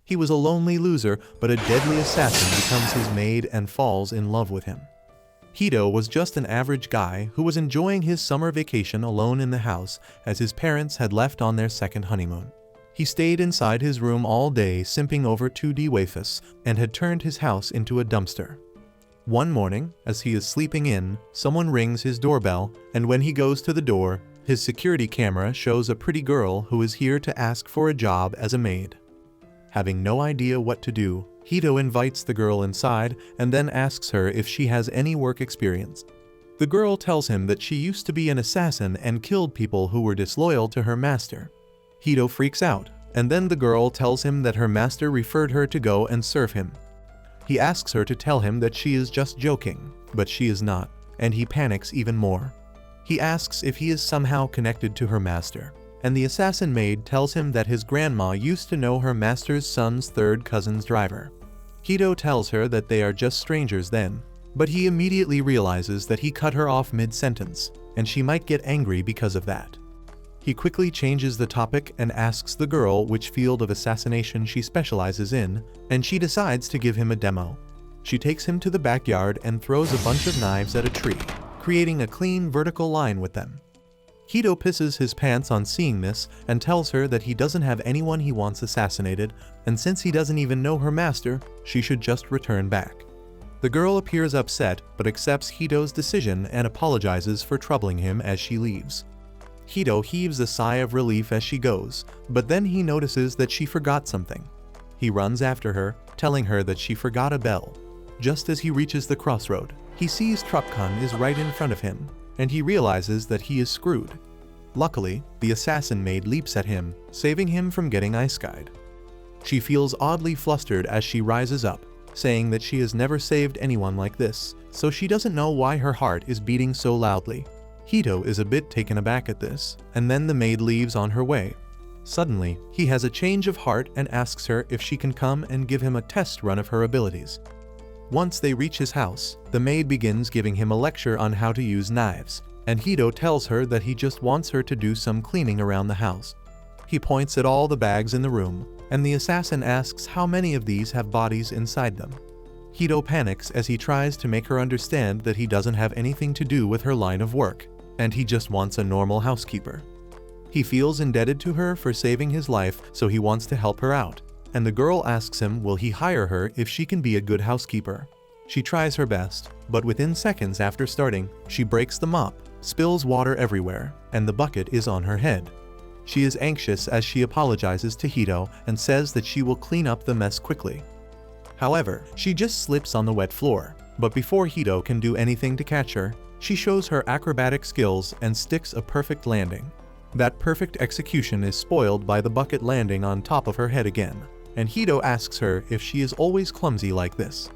He was a lonely loser, but a deadly assassin becomes his maid and falls in love with him. Hito was just an average guy who was enjoying his summer vacation alone in the house as his parents had left on their second honeymoon. He stayed inside his room all day simping over 2D waifus and had turned his house into a dumpster. One morning, as he is sleeping in, someone rings his doorbell, and when he goes to the door, his security camera shows a pretty girl who is here to ask for a job as a maid. Having no idea what to do, Hito invites the girl inside and then asks her if she has any work experience. The girl tells him that she used to be an assassin and killed people who were disloyal to her master. Hito freaks out, and then the girl tells him that her master referred her to go and serve him. He asks her to tell him that she is just joking, but she is not, and he panics even more. He asks if he is somehow connected to her master, and the assassin maid tells him that his grandma used to know her master's son's third cousin's driver. Hito tells her that they are just strangers then, but he immediately realizes that he cut her off mid-sentence, and she might get angry because of that. He quickly changes the topic and asks the girl which field of assassination she specializes in, and she decides to give him a demo. She takes him to the backyard and throws a bunch of knives at a tree, creating a clean vertical line with them. Hito pisses his pants on seeing this and tells her that he doesn't have anyone he wants assassinated, and since he doesn't even know her master, she should just return back. The girl appears upset but accepts Hito's decision and apologizes for troubling him as she leaves. Hito heaves a sigh of relief as she goes, but then he notices that she forgot something. He runs after her, telling her that she forgot a bell. Just as he reaches the crossroad, he sees Trupkun is right in front of him, and he realizes that he is screwed. Luckily, the assassin maid leaps at him, saving him from getting ice-guyed. She feels oddly flustered as she rises up, saying that she has never saved anyone like this, so she doesn't know why her heart is beating so loudly. Hito is a bit taken aback at this, and then the maid leaves on her way. Suddenly, he has a change of heart and asks her if she can come and give him a test run of her abilities. Once they reach his house, the maid begins giving him a lecture on how to use knives, and Hito tells her that he just wants her to do some cleaning around the house. He points at all the bags in the room, and the assassin asks how many of these have bodies inside them. Hito panics as he tries to make her understand that he doesn't have anything to do with her line of work, and he just wants a normal housekeeper. He feels indebted to her for saving his life, so he wants to help her out, and the girl asks him will he hire her if she can be a good housekeeper. She tries her best, but within seconds after starting, she breaks the mop, spills water everywhere, and the bucket is on her head. She is anxious as she apologizes to Hito and says that she will clean up the mess quickly. However, she just slips on the wet floor, but before Hito can do anything to catch her, she shows her acrobatic skills and sticks a perfect landing. That perfect execution is spoiled by the bucket landing on top of her head again, and Hito asks her if she is always clumsy like this.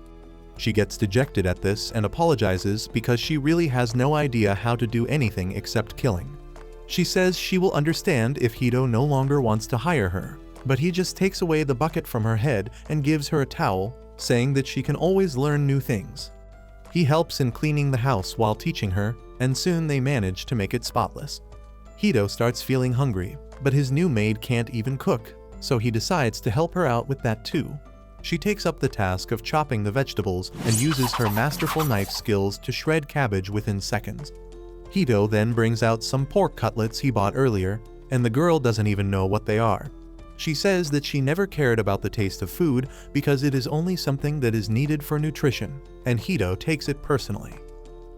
She gets dejected at this and apologizes because she really has no idea how to do anything except killing. She says she will understand if Hito no longer wants to hire her, but he just takes away the bucket from her head and gives her a towel, saying that she can always learn new things. He helps in cleaning the house while teaching her, and soon they manage to make it spotless. Hito starts feeling hungry, but his new maid can't even cook, so he decides to help her out with that too. She takes up the task of chopping the vegetables and uses her masterful knife skills to shred cabbage within seconds. Hito then brings out some pork cutlets he bought earlier, and the girl doesn't even know what they are. She says that she never cared about the taste of food because it is only something that is needed for nutrition, and Hito takes it personally.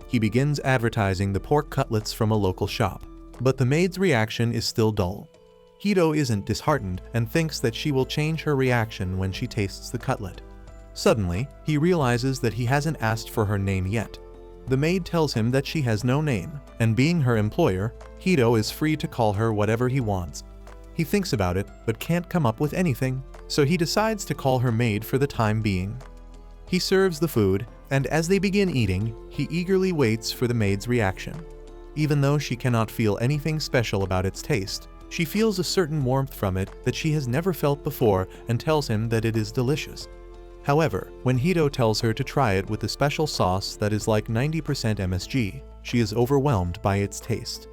He begins advertising the pork cutlets from a local shop, but the maid's reaction is still dull. Hito isn't disheartened and thinks that she will change her reaction when she tastes the cutlet. Suddenly, he realizes that he hasn't asked for her name yet. The maid tells him that she has no name, and being her employer, Hito is free to call her whatever he wants. He thinks about it, but can't come up with anything, so he decides to call her Maid for the time being. He serves the food, and as they begin eating, he eagerly waits for the maid's reaction. Even though she cannot feel anything special about its taste, she feels a certain warmth from it that she has never felt before and tells him that it is delicious. However, when Hito tells her to try it with a special sauce that is like 90% MSG, she is overwhelmed by its taste.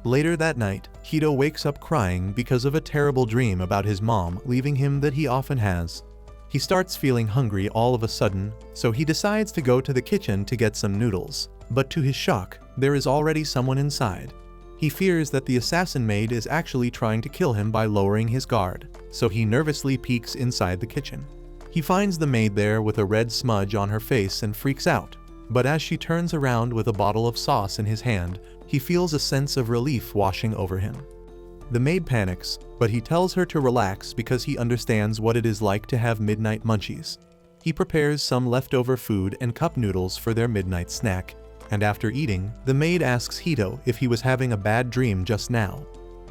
Later that night, Hito wakes up crying because of a terrible dream about his mom leaving him that he often has. He starts feeling hungry all of a sudden, so he decides to go to the kitchen to get some noodles. But to his shock, there is already someone inside. He fears that the assassin maid is actually trying to kill him by lowering his guard, so he nervously peeks inside the kitchen. He finds the maid there with a red smudge on her face and freaks out. But as she turns around with a bottle of sauce in his hand, he feels a sense of relief washing over him. The maid panics, but he tells her to relax because he understands what it is like to have midnight munchies. He prepares some leftover food and cup noodles for their midnight snack, and after eating, the maid asks Hito if he was having a bad dream just now.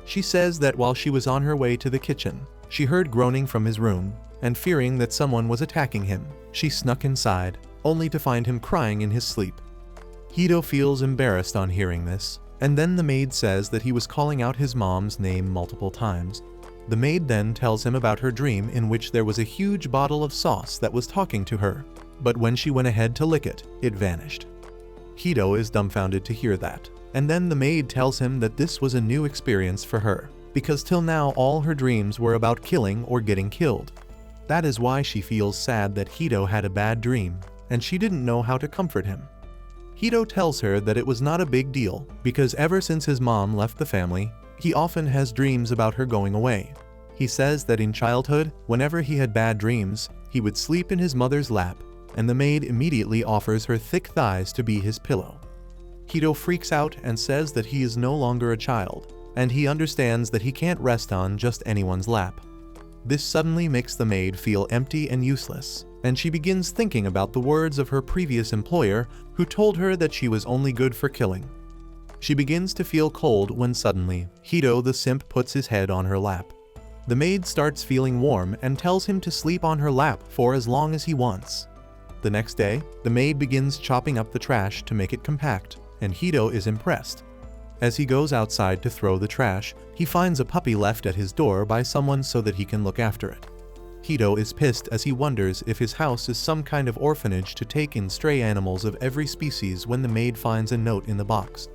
She says that while she was on her way to the kitchen, she heard groaning from his room, and fearing that someone was attacking him, she snuck inside, only to find him crying in his sleep. Hito feels embarrassed on hearing this, and then the maid says that he was calling out his mom's name multiple times. The maid then tells him about her dream in which there was a huge bottle of sauce that was talking to her, but when she went ahead to lick it, it vanished. Hito is dumbfounded to hear that, and then the maid tells him that this was a new experience for her, because till now all her dreams were about killing or getting killed. That is why she feels sad that Hito had a bad dream, and she didn't know how to comfort him. Hito tells her that it was not a big deal, because ever since his mom left the family, he often has dreams about her going away. He says that in childhood, whenever he had bad dreams, he would sleep in his mother's lap, and the maid immediately offers her thick thighs to be his pillow. Hito freaks out and says that he is no longer a child, and he understands that he can't rest on just anyone's lap. This suddenly makes the maid feel empty and useless, and she begins thinking about the words of her previous employer who told her that she was only good for killing. She begins to feel cold when suddenly, Hito the simp puts his head on her lap. The maid starts feeling warm and tells him to sleep on her lap for as long as he wants. The next day, the maid begins chopping up the trash to make it compact, and Hito is impressed. As he goes outside to throw the trash, he finds a puppy left at his door by someone so that he can look after it. Hito is pissed as he wonders if his house is some kind of orphanage to take in stray animals of every species when the maid finds a note in the box.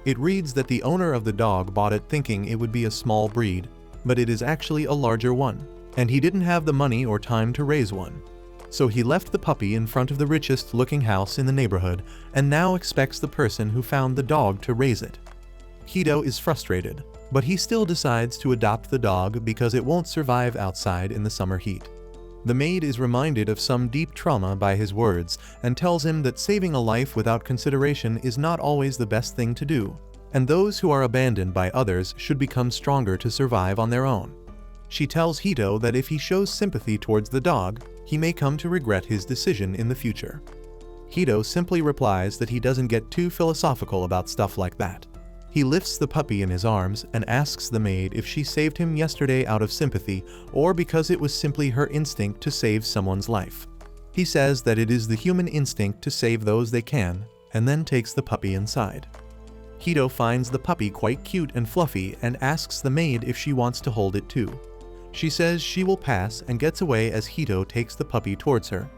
It reads that the owner of the dog bought it thinking it would be a small breed, but it is actually a larger one, and he didn't have the money or time to raise one. So he left the puppy in front of the richest looking house in the neighborhood and now expects the person who found the dog to raise it. Hito is frustrated, but he still decides to adopt the dog because it won't survive outside in the summer heat. The maid is reminded of some deep trauma by his words and tells him that saving a life without consideration is not always the best thing to do, and those who are abandoned by others should become stronger to survive on their own. She tells Hito that if he shows sympathy towards the dog, he may come to regret his decision in the future. Hito simply replies that he doesn't get too philosophical about stuff like that. He lifts the puppy in his arms and asks the maid if she saved him yesterday out of sympathy or because it was simply her instinct to save someone's life. He says that it is the human instinct to save those they can, and then takes the puppy inside. Hito finds the puppy quite cute and fluffy and asks the maid if she wants to hold it too. She says she will pass and gets away as Hito takes the puppy towards her.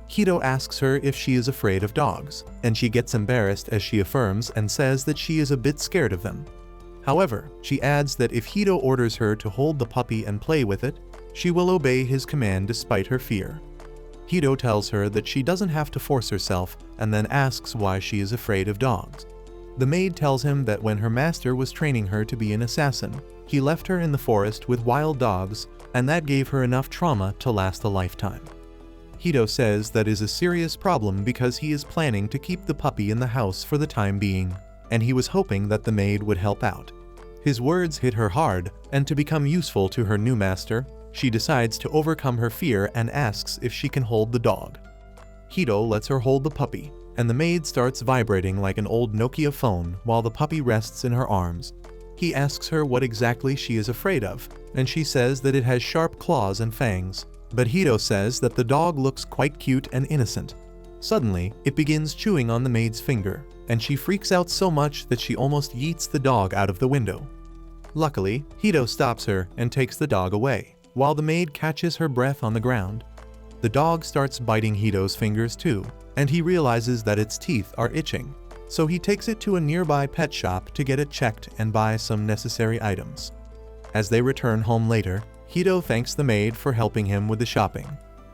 Hito asks her if she is afraid of dogs, and she gets embarrassed as she affirms and says that she is a bit scared of them. However, she adds that if Hito orders her to hold the puppy and play with it, she will obey his command despite her fear. Hito tells her that she doesn't have to force herself and then asks why she is afraid of dogs. The maid tells him that when her master was training her to be an assassin, he left her in the forest with wild dogs, and that gave her enough trauma to last a lifetime. Hito says that is a serious problem because he is planning to keep the puppy in the house for the time being, and he was hoping that the maid would help out. His words hit her hard, and to become useful to her new master, she decides to overcome her fear and asks if she can hold the dog. Hito lets her hold the puppy, and the maid starts vibrating like an old Nokia phone while the puppy rests in her arms. He asks her what exactly she is afraid of, and she says that it has sharp claws and fangs, but Hito says that the dog looks quite cute and innocent. Suddenly, it begins chewing on the maid's finger, and she freaks out so much that she almost yeets the dog out of the window. Luckily, Hito stops her and takes the dog away, while the maid catches her breath on the ground. The dog starts biting Hito's fingers too, and he realizes that its teeth are itching. so he takes it to a nearby pet shop to get it checked and buy some necessary items. As they return home later, Hito thanks the maid for helping him with the shopping.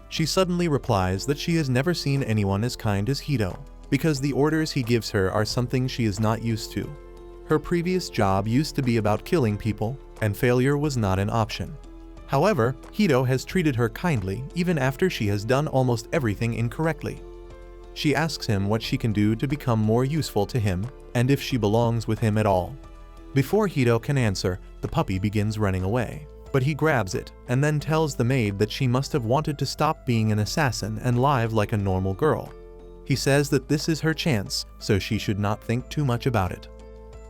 She suddenly replies that she has never seen anyone as kind as Hito, because the orders he gives her are something she is not used to. Her previous job used to be about killing people, and failure was not an option. However, Hito has treated her kindly even after she has done almost everything incorrectly. She asks him what she can do to become more useful to him, and if she belongs with him at all. Before Hito can answer, the puppy begins running away, but he grabs it and then tells the maid that she must have wanted to stop being an assassin and live like a normal girl. He says that this is her chance, so she should not think too much about it.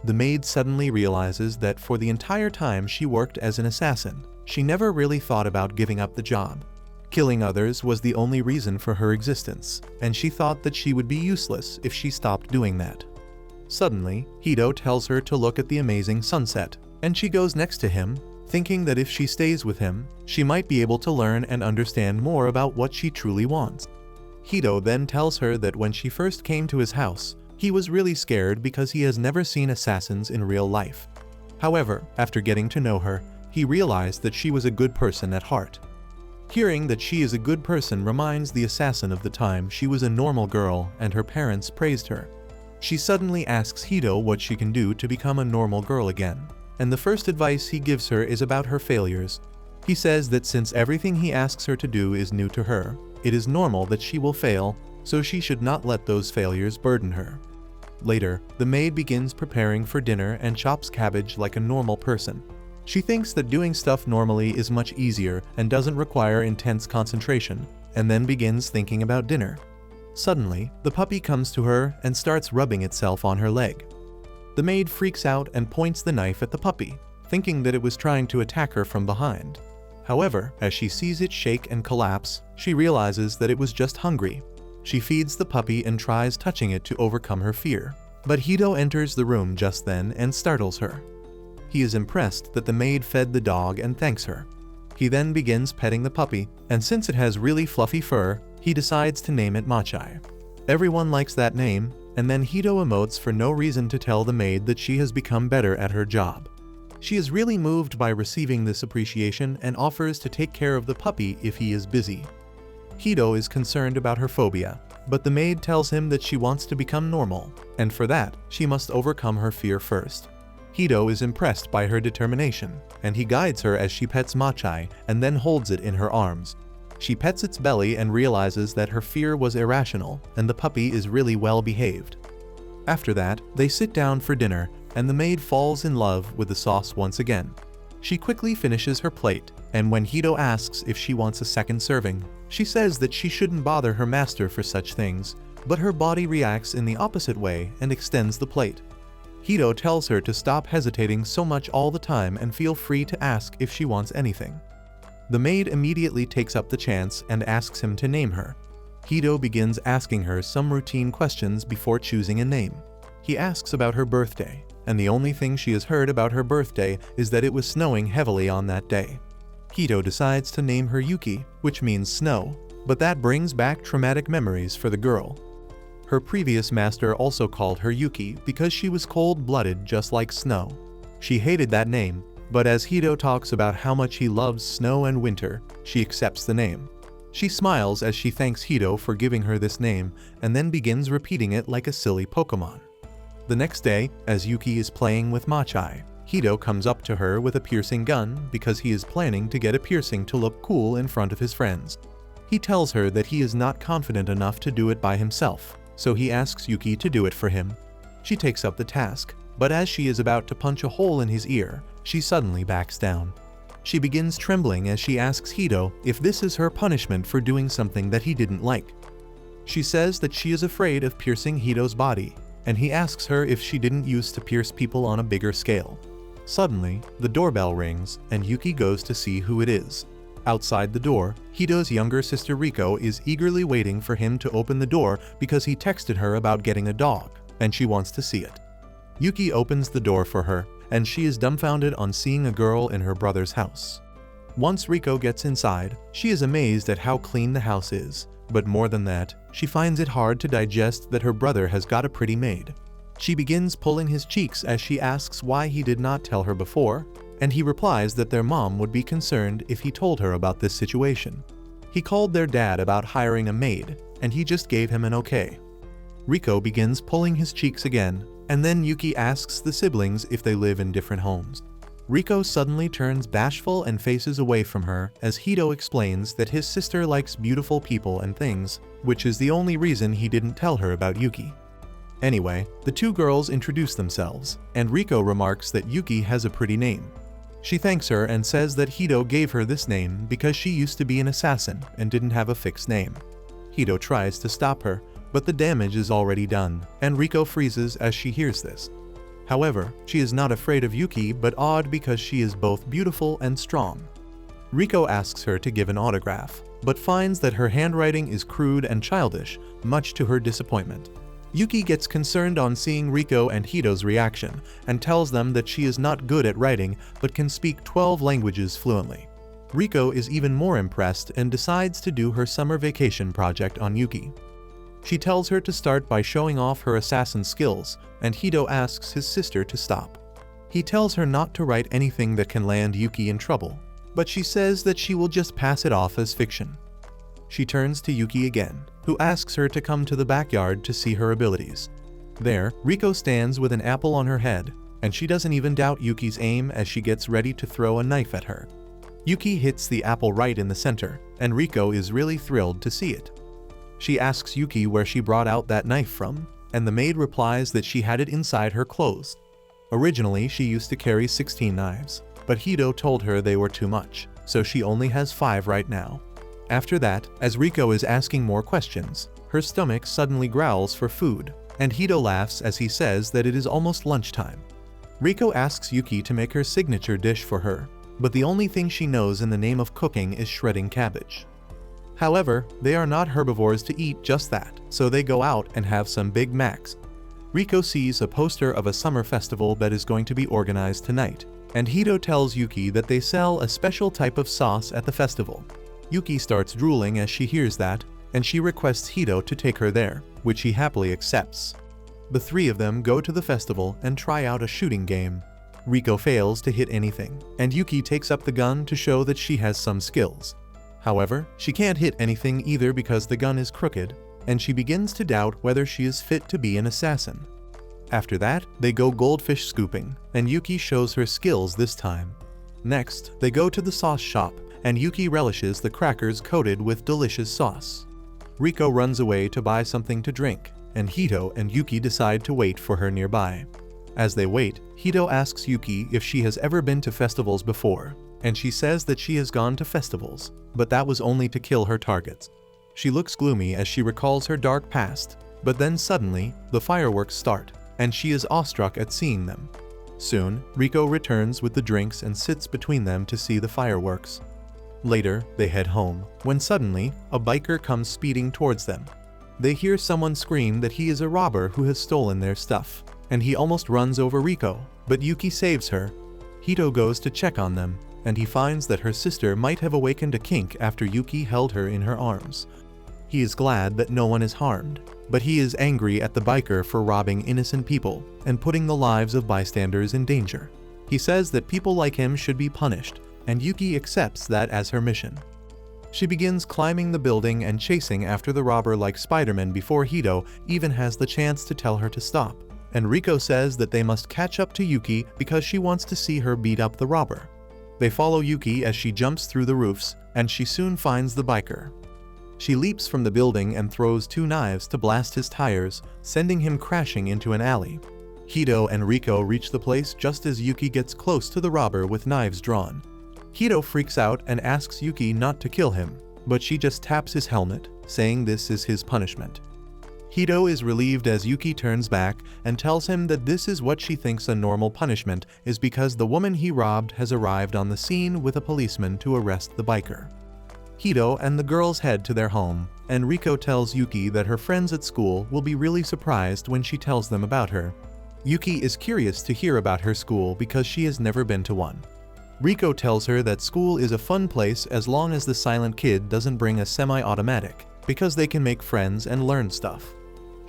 The maid suddenly realizes that for the entire time she worked as an assassin, she never really thought about giving up the job. Killing others was the only reason for her existence, and she thought that she would be useless if she stopped doing that. Suddenly, Hito tells her to look at the amazing sunset, and she goes next to him, thinking that if she stays with him, she might be able to learn and understand more about what she truly wants. Hito then tells her that when she first came to his house, he was really scared because he has never seen assassins in real life. However, after getting to know her, he realized that she was a good person at heart. Hearing that she is a good person reminds the assassin of the time she was a normal girl and her parents praised her. She suddenly asks Hito what she can do to become a normal girl again, and the first advice he gives her is about her failures. He says that since everything he asks her to do is new to her, it is normal that she will fail, so she should not let those failures burden her. Later, the maid begins preparing for dinner and chops cabbage like a normal person. She thinks that doing stuff normally is much easier and doesn't require intense concentration, and then begins thinking about dinner. Suddenly, the puppy comes to her and starts rubbing itself on her leg. The maid freaks out and points the knife at the puppy, thinking that it was trying to attack her from behind. However, as she sees it shake and collapse, she realizes that it was just hungry. She feeds the puppy and tries touching it to overcome her fear, but Hito enters the room just then and startles her. He is impressed that the maid fed the dog and thanks her. He then begins petting the puppy, and since it has really fluffy fur, he decides to name it Machai. Everyone likes that name, and then Hito emotes for no reason to tell the maid that she has become better at her job. She is really moved by receiving this appreciation and offers to take care of the puppy if he is busy. Hito is concerned about her phobia, but the maid tells him that she wants to become normal, and for that, she must overcome her fear first. Hito is impressed by her determination, and he guides her as she pets Machai and then holds it in her arms. She pets its belly and realizes that her fear was irrational and the puppy is really well behaved. After that, they sit down for dinner, and the maid falls in love with the sauce once again. She quickly finishes her plate, and when Hito asks if she wants a second serving, she says that she shouldn't bother her master for such things, but her body reacts in the opposite way and extends the plate. Hito tells her to stop hesitating so much all the time and feel free to ask if she wants anything. The maid immediately takes up the chance and asks him to name her. Hito begins asking her some routine questions before choosing a name. He asks about her birthday, and the only thing she has heard about her birthday is that it was snowing heavily on that day. Hito decides to name her Yuki, which means snow, but that brings back traumatic memories for the girl. Her previous master also called her Yuki because she was cold-blooded just like snow. She hated that name, but as Hito talks about how much he loves snow and winter, she accepts the name. She smiles as she thanks Hito for giving her this name and then begins repeating it like a silly Pokemon. The next day, as Yuki is playing with Machai, Hito comes up to her with a piercing gun because he is planning to get a piercing to look cool in front of his friends. He tells her that he is not confident enough to do it by himself, so he asks Yuki to do it for him. She takes up the task, but as she is about to punch a hole in his ear, she suddenly backs down. She begins trembling as she asks Hito if this is her punishment for doing something that he didn't like. She says that she is afraid of piercing Hito's body, and he asks her if she didn't used to pierce people on a bigger scale. Suddenly, the doorbell rings, and Yuki goes to see who it is. Outside the door, Hito's younger sister Riko is eagerly waiting for him to open the door because he texted her about getting a dog, and she wants to see it. Yuki opens the door for her, and she is dumbfounded on seeing a girl in her brother's house. Once Riko gets inside, she is amazed at how clean the house is, but more than that, she finds it hard to digest that her brother has got a pretty maid. She begins pulling his cheeks as she asks why he did not tell her before, and he replies that their mom would be concerned if he told her about this situation. He called their dad about hiring a maid, and he just gave him an okay. Riko begins pulling his cheeks again, and then Yuki asks the siblings if they live in different homes. Riko suddenly turns bashful and faces away from her as Hito explains that his sister likes beautiful people and things, which is the only reason he didn't tell her about Yuki. Anyway, the two girls introduce themselves, and Riko remarks that Yuki has a pretty name. She thanks her and says that Hito gave her this name because she used to be an assassin and didn't have a fixed name. Hito tries to stop her, but the damage is already done, and Riko freezes as she hears this. However, she is not afraid of Yuki but awed because she is both beautiful and strong. Riko asks her to give an autograph, but finds that her handwriting is crude and childish, much to her disappointment. Yuki gets concerned on seeing Riko and Hito's reaction, and tells them that she is not good at writing but can speak 12 languages fluently. Riko is even more impressed and decides to do her summer vacation project on Yuki. She tells her to start by showing off her assassin skills, and Hito asks his sister to stop. He tells her not to write anything that can land Yuki in trouble, but she says that she will just pass it off as fiction. She turns to Yuki again, who asks her to come to the backyard to see her abilities. There, Riko stands with an apple on her head, and she doesn't even doubt Yuki's aim as she gets ready to throw a knife at her. Yuki hits the apple right in the center, and Riko is really thrilled to see it. She asks Yuki where she brought out that knife from, and the maid replies that she had it inside her clothes. Originally, she used to carry 16 knives, but Hito told her they were too much, so she only has 5 right now. After that, as Riko is asking more questions, her stomach suddenly growls for food, and Hito laughs as he says that it is almost lunchtime. Riko asks Yuki to make her signature dish for her, but the only thing she knows in the name of cooking is shredding cabbage. However, they are not herbivores to eat just that, so they go out and have some Big Macs. Riko sees a poster of a summer festival that is going to be organized tonight, and Hito tells Yuki that they sell a special type of sauce at the festival. Yuki starts drooling as she hears that, and she requests Hito to take her there, which he happily accepts. The three of them go to the festival and try out a shooting game. Riko fails to hit anything, and Yuki takes up the gun to show that she has some skills. However, she can't hit anything either because the gun is crooked, and she begins to doubt whether she is fit to be an assassin. After that, they go goldfish scooping, and Yuki shows her skills this time. Next, they go to the sauce shop, and Yuki relishes the crackers coated with delicious sauce. Riko runs away to buy something to drink, and Hito and Yuki decide to wait for her nearby. As they wait, Hito asks Yuki if she has ever been to festivals before, and she says that she has gone to festivals, but that was only to kill her targets. She looks gloomy as she recalls her dark past, but then suddenly, the fireworks start, and she is awestruck at seeing them. Soon, Riko returns with the drinks and sits between them to see the fireworks. Later, they head home, when suddenly, a biker comes speeding towards them. They hear someone scream that he is a robber who has stolen their stuff, and he almost runs over Riko, but Yuki saves her. Hito goes to check on them, and he finds that her sister might have awakened a kink after Yuki held her in her arms. He is glad that no one is harmed, but he is angry at the biker for robbing innocent people and putting the lives of bystanders in danger. He says that people like him should be punished, and Yuki accepts that as her mission. She begins climbing the building and chasing after the robber like Spider-Man before Hito even has the chance to tell her to stop, and Riko says that they must catch up to Yuki because she wants to see her beat up the robber. They follow Yuki as she jumps through the roofs, and she soon finds the biker. She leaps from the building and throws 2 knives to blast his tires, sending him crashing into an alley. Hito and Riko reach the place just as Yuki gets close to the robber with knives drawn. Hito freaks out and asks Yuki not to kill him, but she just taps his helmet, saying this is his punishment. Hito is relieved as Yuki turns back and tells him that this is what she thinks a normal punishment is because the woman he robbed has arrived on the scene with a policeman to arrest the biker. Hito and the girls head to their home, and Riko tells Yuki that her friends at school will be really surprised when she tells them about her. Yuki is curious to hear about her school because she has never been to one. Riko tells her that school is a fun place as long as the silent kid doesn't bring a semi-automatic, because they can make friends and learn stuff.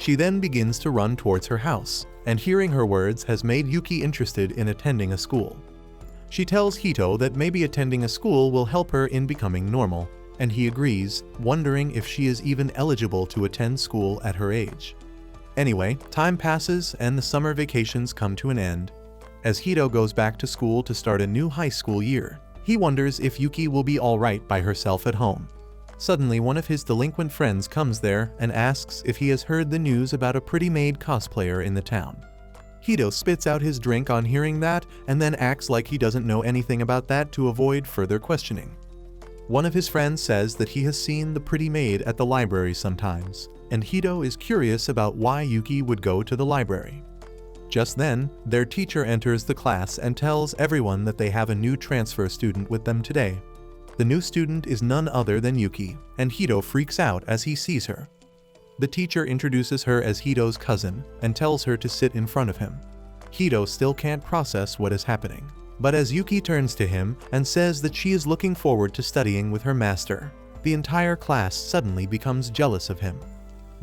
She then begins to run towards her house, and hearing her words has made Yuki interested in attending a school. She tells Hito that maybe attending a school will help her in becoming normal, and he agrees, wondering if she is even eligible to attend school at her age. Anyway, time passes and the summer vacations come to an end. As Hito goes back to school to start a new high school year, he wonders if Yuki will be alright by herself at home. Suddenly, one of his delinquent friends comes there and asks if he has heard the news about a pretty Maid cosplayer in the town. Hito spits out his drink on hearing that and then acts like he doesn't know anything about that to avoid further questioning. One of his friends says that he has seen the pretty Maid at the library sometimes, and Hito is curious about why Yuki would go to the library. Just then, their teacher enters the class and tells everyone that they have a new transfer student with them today. The new student is none other than Yuki, and Hito freaks out as he sees her. The teacher introduces her as Hito's cousin and tells her to sit in front of him. Hito still can't process what is happening, but as Yuki turns to him and says that she is looking forward to studying with her master, the entire class suddenly becomes jealous of him.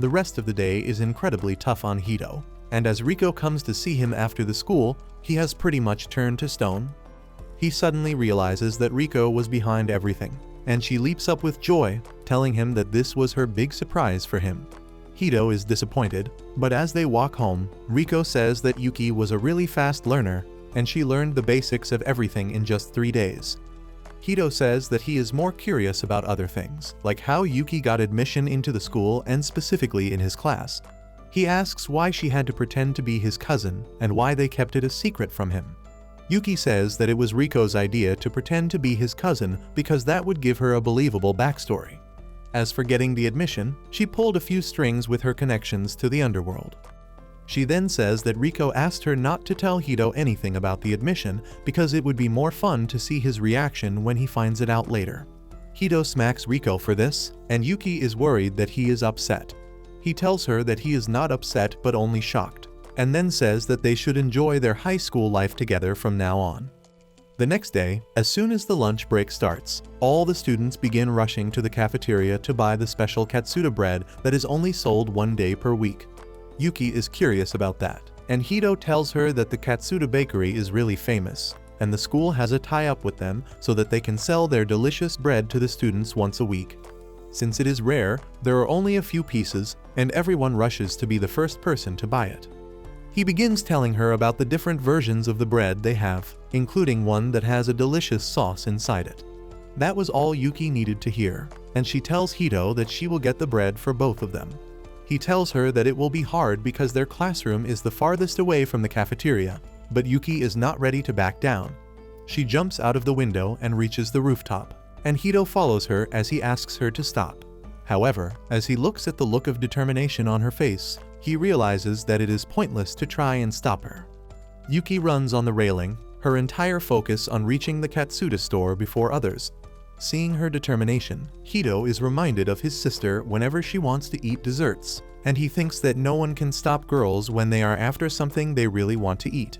The rest of the day is incredibly tough on Hito, and as Riko comes to see him after the school, he has pretty much turned to stone. He suddenly realizes that Riko was behind everything, and she leaps up with joy, telling him that this was her big surprise for him. Hito is disappointed, but as they walk home, Riko says that Yuki was a really fast learner, and she learned the basics of everything in just 3 days. Hito says that he is more curious about other things, like how Yuki got admission into the school and specifically in his class. He asks why she had to pretend to be his cousin and why they kept it a secret from him. Yuki says that it was Riko's idea to pretend to be his cousin because that would give her a believable backstory. As for getting the admission, she pulled a few strings with her connections to the underworld. She then says that Riko asked her not to tell Hito anything about the admission because it would be more fun to see his reaction when he finds it out later. Hito smacks Riko for this, and Yuki is worried that he is upset. He tells her that he is not upset but only shocked, and then says that they should enjoy their high school life together from now on. The next day, as soon as the lunch break starts, all the students begin rushing to the cafeteria to buy the special Katsuta bread that is only sold 1 day per week. Yuki is curious about that, and Hito tells her that the Katsuta bakery is really famous, and the school has a tie-up with them so that they can sell their delicious bread to the students once a week. Since it is rare, there are only a few pieces, and everyone rushes to be the first person to buy it. He begins telling her about the different versions of the bread they have, including one that has a delicious sauce inside it. That was all Yuki needed to hear, and she tells Hito that she will get the bread for both of them. He tells her that it will be hard because their classroom is the farthest away from the cafeteria, but Yuki is not ready to back down. She jumps out of the window and reaches the rooftop, and Hito follows her as he asks her to stop. However, as he looks at the look of determination on her face, he realizes that it is pointless to try and stop her. Yuki runs on the railing, her entire focus on reaching the Katsuta store before others. Seeing her determination, Hito is reminded of his sister whenever she wants to eat desserts, and he thinks that no one can stop girls when they are after something they really want to eat.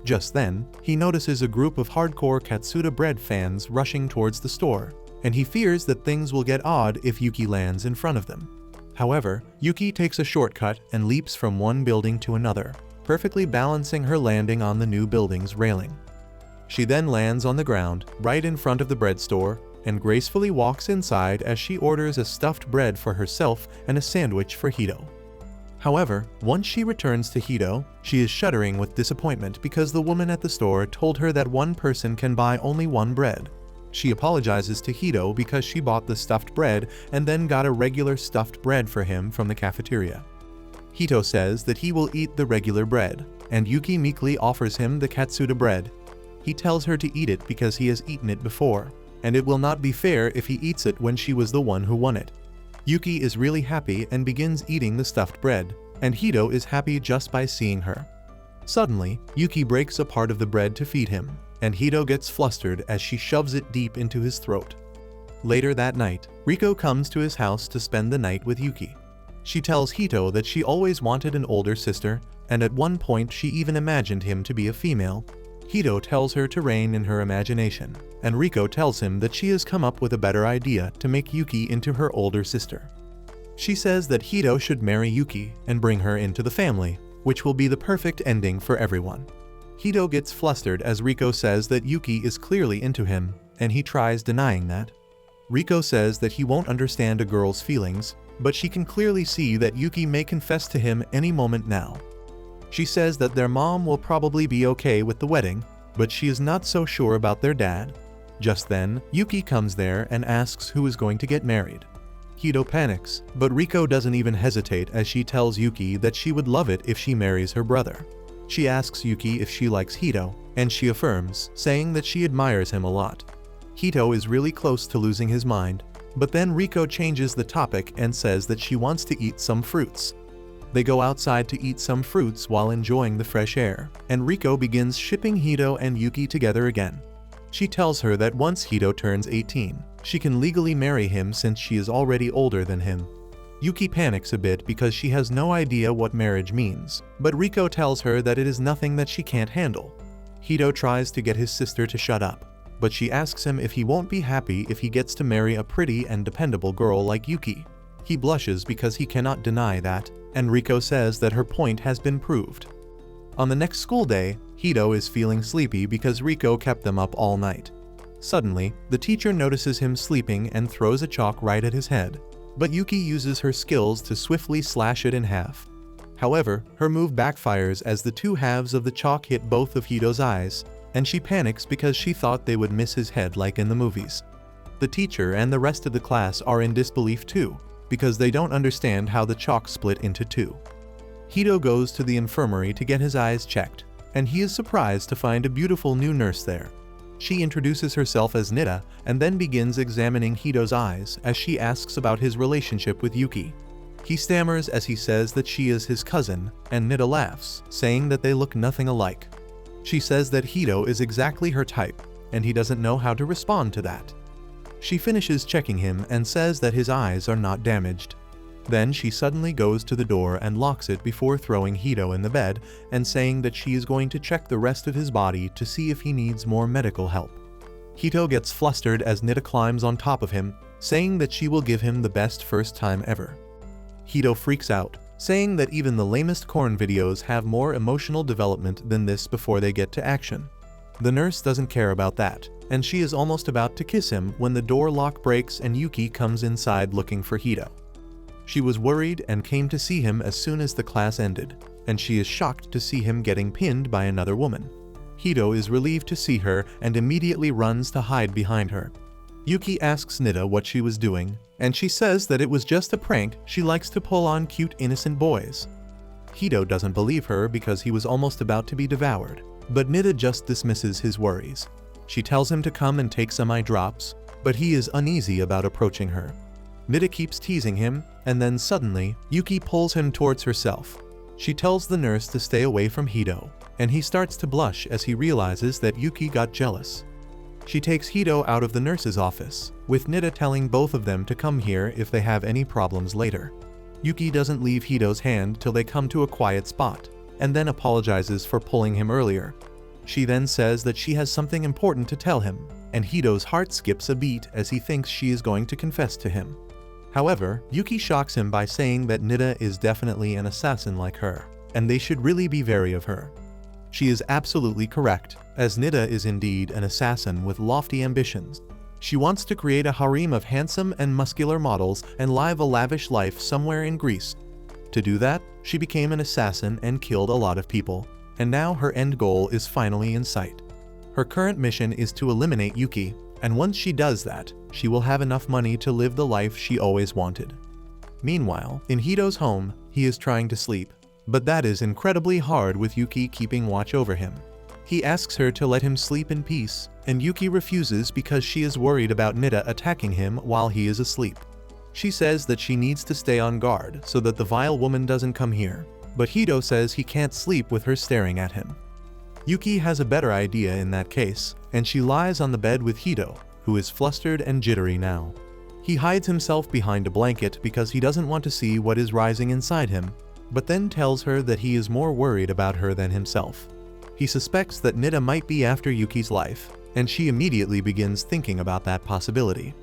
Just then, he notices a group of hardcore Katsuta bread fans rushing towards the store, and he fears that things will get odd if Yuki lands in front of them. However, Yuki takes a shortcut and leaps from one building to another, perfectly balancing her landing on the new building's railing. She then lands on the ground, right in front of the bread store, and gracefully walks inside as she orders a stuffed bread for herself and a sandwich for Hito. However, once she returns to Hito, she is shuddering with disappointment because the woman at the store told her that one person can buy only one bread. She apologizes to Hito because she bought the stuffed bread and then got a regular stuffed bread for him from the cafeteria. Hito says that he will eat the regular bread, and Yuki meekly offers him the Katsuta bread. He tells her to eat it because he has eaten it before, and it will not be fair if he eats it when she was the one who won it. Yuki is really happy and begins eating the stuffed bread, and Hito is happy just by seeing her. Suddenly, Yuki breaks a part of the bread to feed him, and Hito gets flustered as she shoves it deep into his throat. Later that night, Riko comes to his house to spend the night with Yuki. She tells Hito that she always wanted an older sister, and at one point she even imagined him to be a female. Hito tells her to rein in her imagination, and Riko tells him that she has come up with a better idea to make Yuki into her older sister. She says that Hito should marry Yuki and bring her into the family, which will be the perfect ending for everyone. Hito gets flustered as Riko says that Yuki is clearly into him, and he tries denying that. Riko says that he won't understand a girl's feelings, but she can clearly see that Yuki may confess to him any moment now. She says that their mom will probably be okay with the wedding, but she is not so sure about their dad. Just then, Yuki comes there and asks who is going to get married. Hito panics, but Riko doesn't even hesitate as she tells Yuki that she would love it if she marries her brother. She asks Yuki if she likes Hito, and she affirms, saying that she admires him a lot. Hito is really close to losing his mind, but then Riko changes the topic and says that she wants to eat some fruits. They go outside to eat some fruits while enjoying the fresh air, and Riko begins shipping Hito and Yuki together again. She tells her that once Hito turns 18, she can legally marry him since she is already older than him. Yuki panics a bit because she has no idea what marriage means, but Riko tells her that it is nothing that she can't handle. Hito tries to get his sister to shut up, but she asks him if he won't be happy if he gets to marry a pretty and dependable girl like Yuki. He blushes because he cannot deny that, and Riko says that her point has been proved. On the next school day, Hito is feeling sleepy because Riko kept them up all night. Suddenly, the teacher notices him sleeping and throws a chalk right at his head, but Yuki uses her skills to swiftly slash it in half. However, her move backfires as the two halves of the chalk hit both of Hito's eyes, and she panics because she thought they would miss his head like in the movies. The teacher and the rest of the class are in disbelief too, because they don't understand how the chalk split into two. Hito goes to the infirmary to get his eyes checked, and he is surprised to find a beautiful new nurse there. She introduces herself as Nita and then begins examining Hito's eyes as she asks about his relationship with Yuki. He stammers as he says that she is his cousin, and Nita laughs, saying that they look nothing alike. She says that Hito is exactly her type, and he doesn't know how to respond to that. She finishes checking him and says that his eyes are not damaged. Then she suddenly goes to the door and locks it before throwing Hito in the bed and saying that she is going to check the rest of his body to see if he needs more medical help. Hito gets flustered as Nita climbs on top of him, saying that she will give him the best first time ever. Hito freaks out, saying that even the lamest corn videos have more emotional development than this before they get to action. The nurse doesn't care about that, and she is almost about to kiss him when the door lock breaks and Yuki comes inside looking for Hito. She was worried and came to see him as soon as the class ended, and she is shocked to see him getting pinned by another woman. Hito is relieved to see her and immediately runs to hide behind her. Yuki asks Nita what she was doing, and she says that it was just a prank she likes to pull on cute innocent boys. Hito doesn't believe her because he was almost about to be devoured, but Nita just dismisses his worries. She tells him to come and take some eye drops, but he is uneasy about approaching her. Nita keeps teasing him, and then suddenly, Yuki pulls him towards herself. She tells the nurse to stay away from Hito, and he starts to blush as he realizes that Yuki got jealous. She takes Hito out of the nurse's office, with Nita telling both of them to come here if they have any problems later. Yuki doesn't leave Hito's hand till they come to a quiet spot, and then apologizes for pulling him earlier. She then says that she has something important to tell him, and Hito's heart skips a beat as he thinks she is going to confess to him. However, Yuki shocks him by saying that Nita is definitely an assassin like her, and they should really be wary of her. She is absolutely correct, as Nita is indeed an assassin with lofty ambitions. She wants to create a harem of handsome and muscular models and live a lavish life somewhere in Greece. To do that, she became an assassin and killed a lot of people, and now her end goal is finally in sight. Her current mission is to eliminate Yuki, and once she does that, she will have enough money to live the life she always wanted. Meanwhile, in Hito's home, he is trying to sleep, but that is incredibly hard with Yuki keeping watch over him. He asks her to let him sleep in peace, and Yuki refuses because she is worried about Nita attacking him while he is asleep. She says that she needs to stay on guard so that the vile woman doesn't come here, but Hito says he can't sleep with her staring at him. Yuki has a better idea in that case, and she lies on the bed with Hito, who is flustered and jittery now. He hides himself behind a blanket because he doesn't want to see what is rising inside him, but then tells her that he is more worried about her than himself. He suspects that Nita might be after Yuki's life, and she immediately begins thinking about that possibility.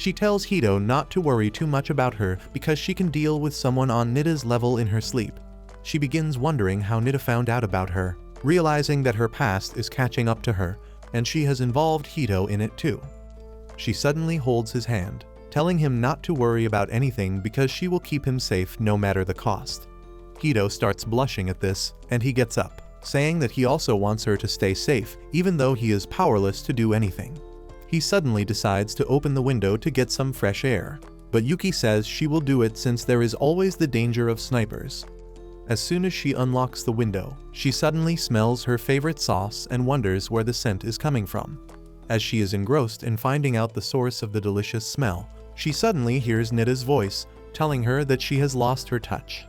She tells Hito not to worry too much about her because she can deal with someone on Nida's level in her sleep. She begins wondering how Nida found out about her, realizing that her past is catching up to her, and she has involved Hito in it too. She suddenly holds his hand, telling him not to worry about anything because she will keep him safe no matter the cost. Hito starts blushing at this, and he gets up, saying that he also wants her to stay safe even though he is powerless to do anything. He suddenly decides to open the window to get some fresh air, but Yuki says she will do it since there is always the danger of snipers. As soon as she unlocks the window, she suddenly smells her favorite sauce and wonders where the scent is coming from. As she is engrossed in finding out the source of the delicious smell, she suddenly hears Nida's voice, telling her that she has lost her touch.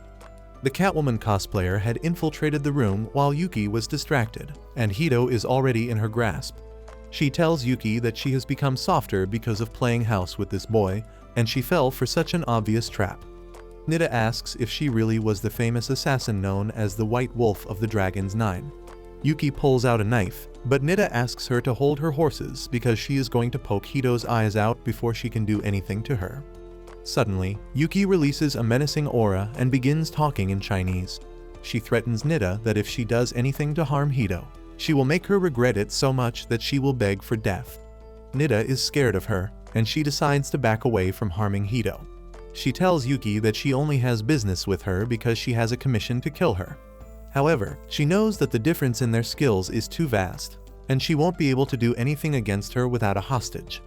The Catwoman cosplayer had infiltrated the room while Yuki was distracted, and Hito is already in her grasp. She tells Yuki that she has become softer because of playing house with this boy, and she fell for such an obvious trap. Nida asks if she really was the famous assassin known as the White Wolf of the Dragon's Nine. Yuki pulls out a knife, but Nida asks her to hold her horses because she is going to poke Hito's eyes out before she can do anything to her. Suddenly, Yuki releases a menacing aura and begins talking in Chinese. She threatens Nida that if she does anything to harm Hito, she will make her regret it so much that she will beg for death. Nida is scared of her, and she decides to back away from harming Hito. She tells Yuki that she only has business with her because she has a commission to kill her. However, she knows that the difference in their skills is too vast, and she won't be able to do anything against her without a hostage.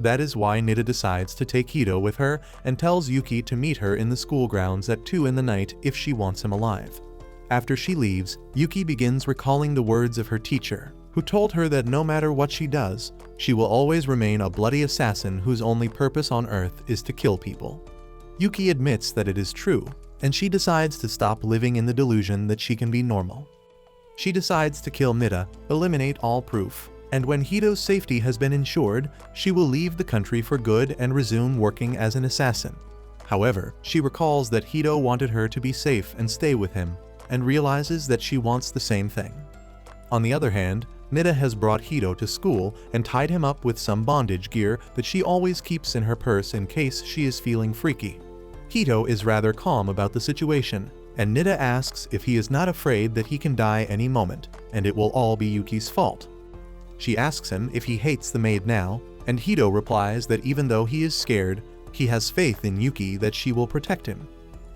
That is why Nida decides to take Hito with her and tells Yuki to meet her in the school grounds at 2 in the night if she wants him alive. After she leaves, Yuki begins recalling the words of her teacher, who told her that no matter what she does, she will always remain a bloody assassin whose only purpose on Earth is to kill people. Yuki admits that it is true, and she decides to stop living in the delusion that she can be normal. She decides to kill Nida, eliminate all proof, and when Hito's safety has been ensured, she will leave the country for good and resume working as an assassin. However, she recalls that Hito wanted her to be safe and stay with him, and realizes that she wants the same thing. On the other hand, Nida has brought Hito to school and tied him up with some bondage gear that she always keeps in her purse in case she is feeling freaky. Hito is rather calm about the situation, and Nida asks if he is not afraid that he can die any moment, and it will all be Yuki's fault. She asks him if he hates the maid now, and Hito replies that even though he is scared, he has faith in Yuki that she will protect him.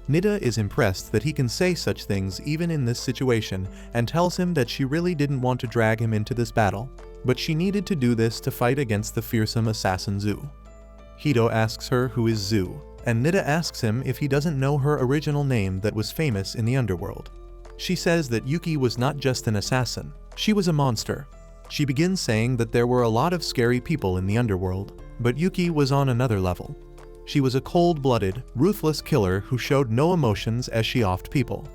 Nida is impressed that he can say such things even in this situation and tells him that she really didn't want to drag him into this battle, but she needed to do this to fight against the fearsome assassin Zhu. Hito asks her who is Zhu, and Nida asks him if he doesn't know her original name that was famous in the underworld. She says that Yuki was not just an assassin, she was a monster. She begins saying that there were a lot of scary people in the underworld, but Yuki was on another level. She was a cold-blooded, ruthless killer who showed no emotions as she offed people.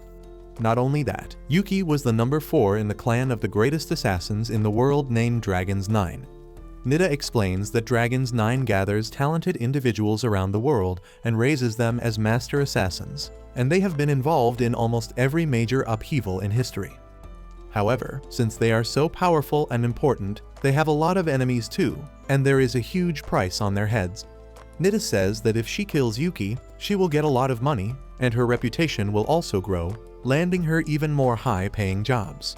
Not only that, Yuki was the number 4 in the clan of the greatest assassins in the world named Dragon's Nine. Nida explains that Dragon's Nine gathers talented individuals around the world and raises them as master assassins, and they have been involved in almost every major upheaval in history. However, since they are so powerful and important, they have a lot of enemies too, and there is a huge price on their heads. Nida says that if she kills Yuki, she will get a lot of money, and her reputation will also grow, landing her even more high-paying jobs.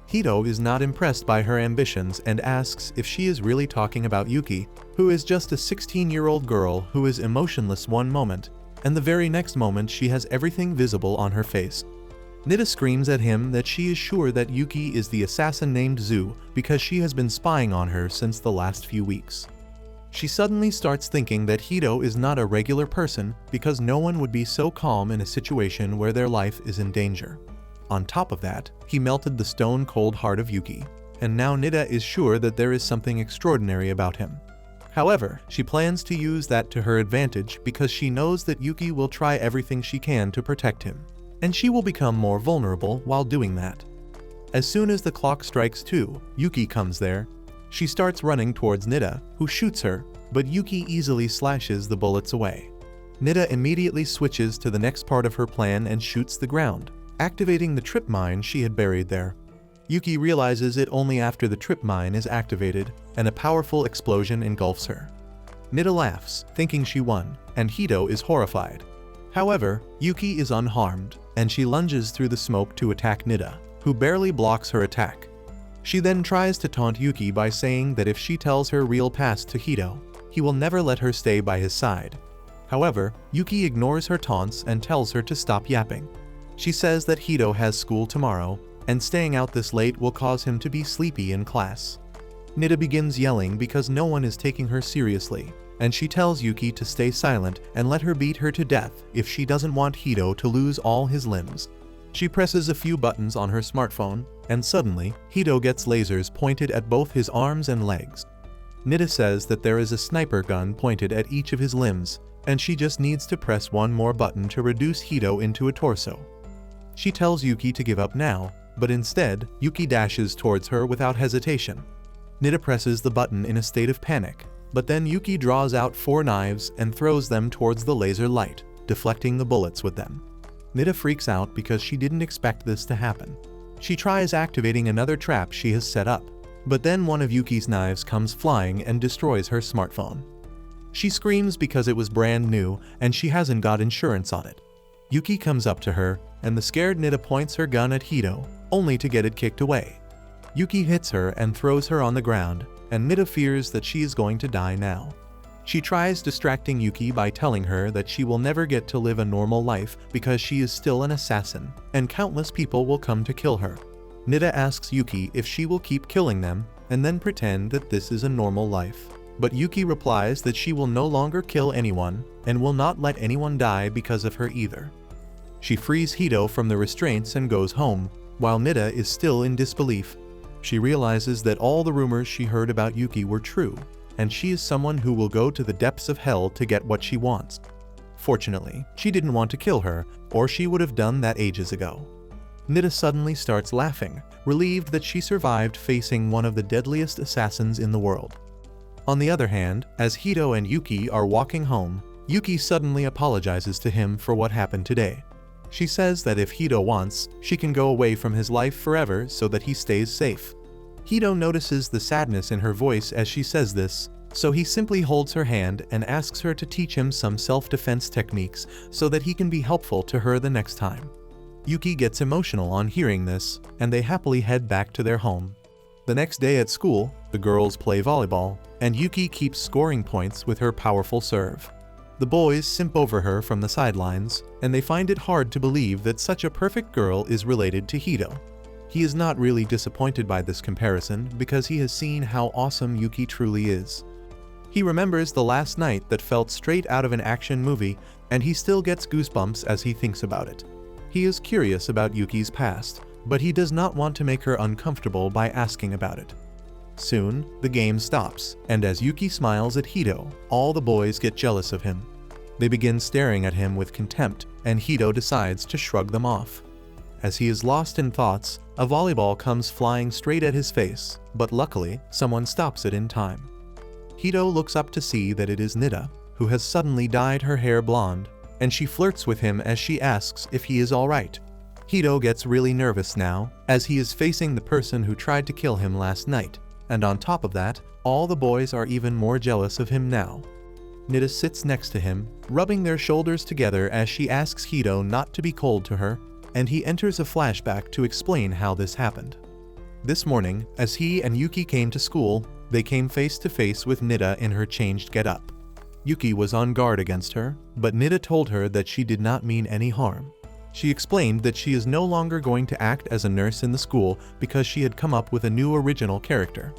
Hito is not impressed by her ambitions and asks if she is really talking about Yuki, who is just a 16-year-old girl who is emotionless one moment, and the very next moment she has everything visible on her face. Nida screams at him that she is sure that Yuki is the assassin named Zhu because she has been spying on her since the last few weeks. She suddenly starts thinking that Hito is not a regular person because no one would be so calm in a situation where their life is in danger. On top of that, he melted the stone-cold heart of Yuki, and now Nida is sure that there is something extraordinary about him. However, she plans to use that to her advantage because she knows that Yuki will try everything she can to protect him, and she will become more vulnerable while doing that. As soon as the clock strikes 2, Yuki comes there. She starts running towards Nida, who shoots her, but Yuki easily slashes the bullets away. Nida immediately switches to the next part of her plan and shoots the ground, activating the trip mine she had buried there. Yuki realizes it only after the trip mine is activated, and a powerful explosion engulfs her. Nida laughs, thinking she won, and Hito is horrified. However, Yuki is unharmed, and she lunges through the smoke to attack Nida, who barely blocks her attack. She then tries to taunt Yuki by saying that if she tells her real past to Hito, he will never let her stay by his side. However, Yuki ignores her taunts and tells her to stop yapping. She says that Hito has school tomorrow, and staying out this late will cause him to be sleepy in class. Nida begins yelling because no one is taking her seriously, and she tells Yuki to stay silent and let her beat her to death if she doesn't want Hito to lose all his limbs. She presses a few buttons on her smartphone, and suddenly, Hito gets lasers pointed at both his arms and legs. Nida says that there is a sniper gun pointed at each of his limbs, and she just needs to press one more button to reduce Hito into a torso. She tells Yuki to give up now, but instead, Yuki dashes towards her without hesitation. Nida presses the button in a state of panic, but then Yuki draws out 4 knives and throws them towards the laser light, deflecting the bullets with them. Nida freaks out because she didn't expect this to happen. She tries activating another trap she has set up, but then one of Yuki's knives comes flying and destroys her smartphone. She screams because it was brand new and she hasn't got insurance on it. Yuki comes up to her, and the scared Nida points her gun at Hito, only to get it kicked away. Yuki hits her and throws her on the ground, and Nida fears that she is going to die now. She tries distracting Yuki by telling her that she will never get to live a normal life because she is still an assassin, and countless people will come to kill her. Nida asks Yuki if she will keep killing them, and then pretend that this is a normal life. But Yuki replies that she will no longer kill anyone, and will not let anyone die because of her either. She frees Hito from the restraints and goes home, while Nida is still in disbelief. She realizes that all the rumors she heard about Yuki were true, and she is someone who will go to the depths of hell to get what she wants. Fortunately, she didn't want to kill her, or she would have done that ages ago. Nida suddenly starts laughing, relieved that she survived facing one of the deadliest assassins in the world. On the other hand, as Hito and Yuki are walking home, Yuki suddenly apologizes to him for what happened today. She says that if Hito wants, she can go away from his life forever so that he stays safe. Hito notices the sadness in her voice as she says this, so he simply holds her hand and asks her to teach him some self-defense techniques so that he can be helpful to her the next time. Yuki gets emotional on hearing this, and they happily head back to their home. The next day at school, the girls play volleyball, and Yuki keeps scoring points with her powerful serve. The boys simp over her from the sidelines, and they find it hard to believe that such a perfect girl is related to Hito. He is not really disappointed by this comparison because he has seen how awesome Yuki truly is. He remembers the last night that felt straight out of an action movie, and he still gets goosebumps as he thinks about it. He is curious about Yuki's past, but he does not want to make her uncomfortable by asking about it. Soon, the game stops, and as Yuki smiles at Hito, all the boys get jealous of him. They begin staring at him with contempt, and Hito decides to shrug them off. As he is lost in thoughts, a volleyball comes flying straight at his face, but luckily, someone stops it in time. Hito looks up to see that it is Nida, who has suddenly dyed her hair blonde, and she flirts with him as she asks if he is alright. Hito gets really nervous now, as he is facing the person who tried to kill him last night, and on top of that, all the boys are even more jealous of him now. Nida sits next to him, rubbing their shoulders together as she asks Hito not to be cold to her, and he enters a flashback to explain how this happened. This morning, as he and Yuki came to school, they came face to face with Nida in her changed getup. Yuki was on guard against her, but Nida told her that she did not mean any harm. She explained that she is no longer going to act as a nurse in the school because she had come up with a new original character.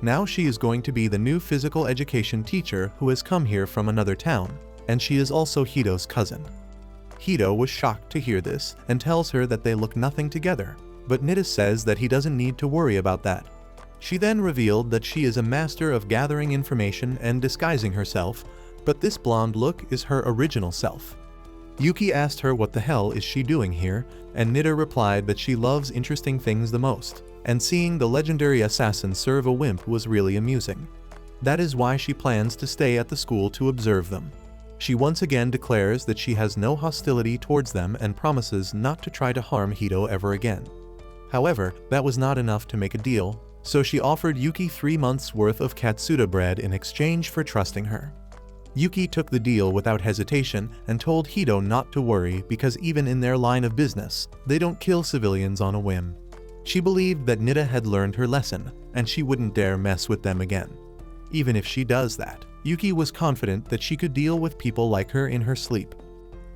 Now she is going to be the new physical education teacher who has come here from another town, and she is also Hito's cousin. Hito was shocked to hear this and tells her that they look nothing together, but Nida says that he doesn't need to worry about that. She then revealed that she is a master of gathering information and disguising herself, but this blonde look is her original self. Yuki asked her what the hell is she doing here, and Nida replied that she loves interesting things the most, and seeing the legendary assassin serve a wimp was really amusing. That is why she plans to stay at the school to observe them. She once again declares that she has no hostility towards them and promises not to try to harm Hito ever again. However, that was not enough to make a deal, so she offered Yuki 3 months' worth of Katsuda bread in exchange for trusting her. Yuki took the deal without hesitation and told Hito not to worry because even in their line of business, they don't kill civilians on a whim. She believed that Nita had learned her lesson, and she wouldn't dare mess with them again. Even if she does that, Yuki was confident that she could deal with people like her in her sleep.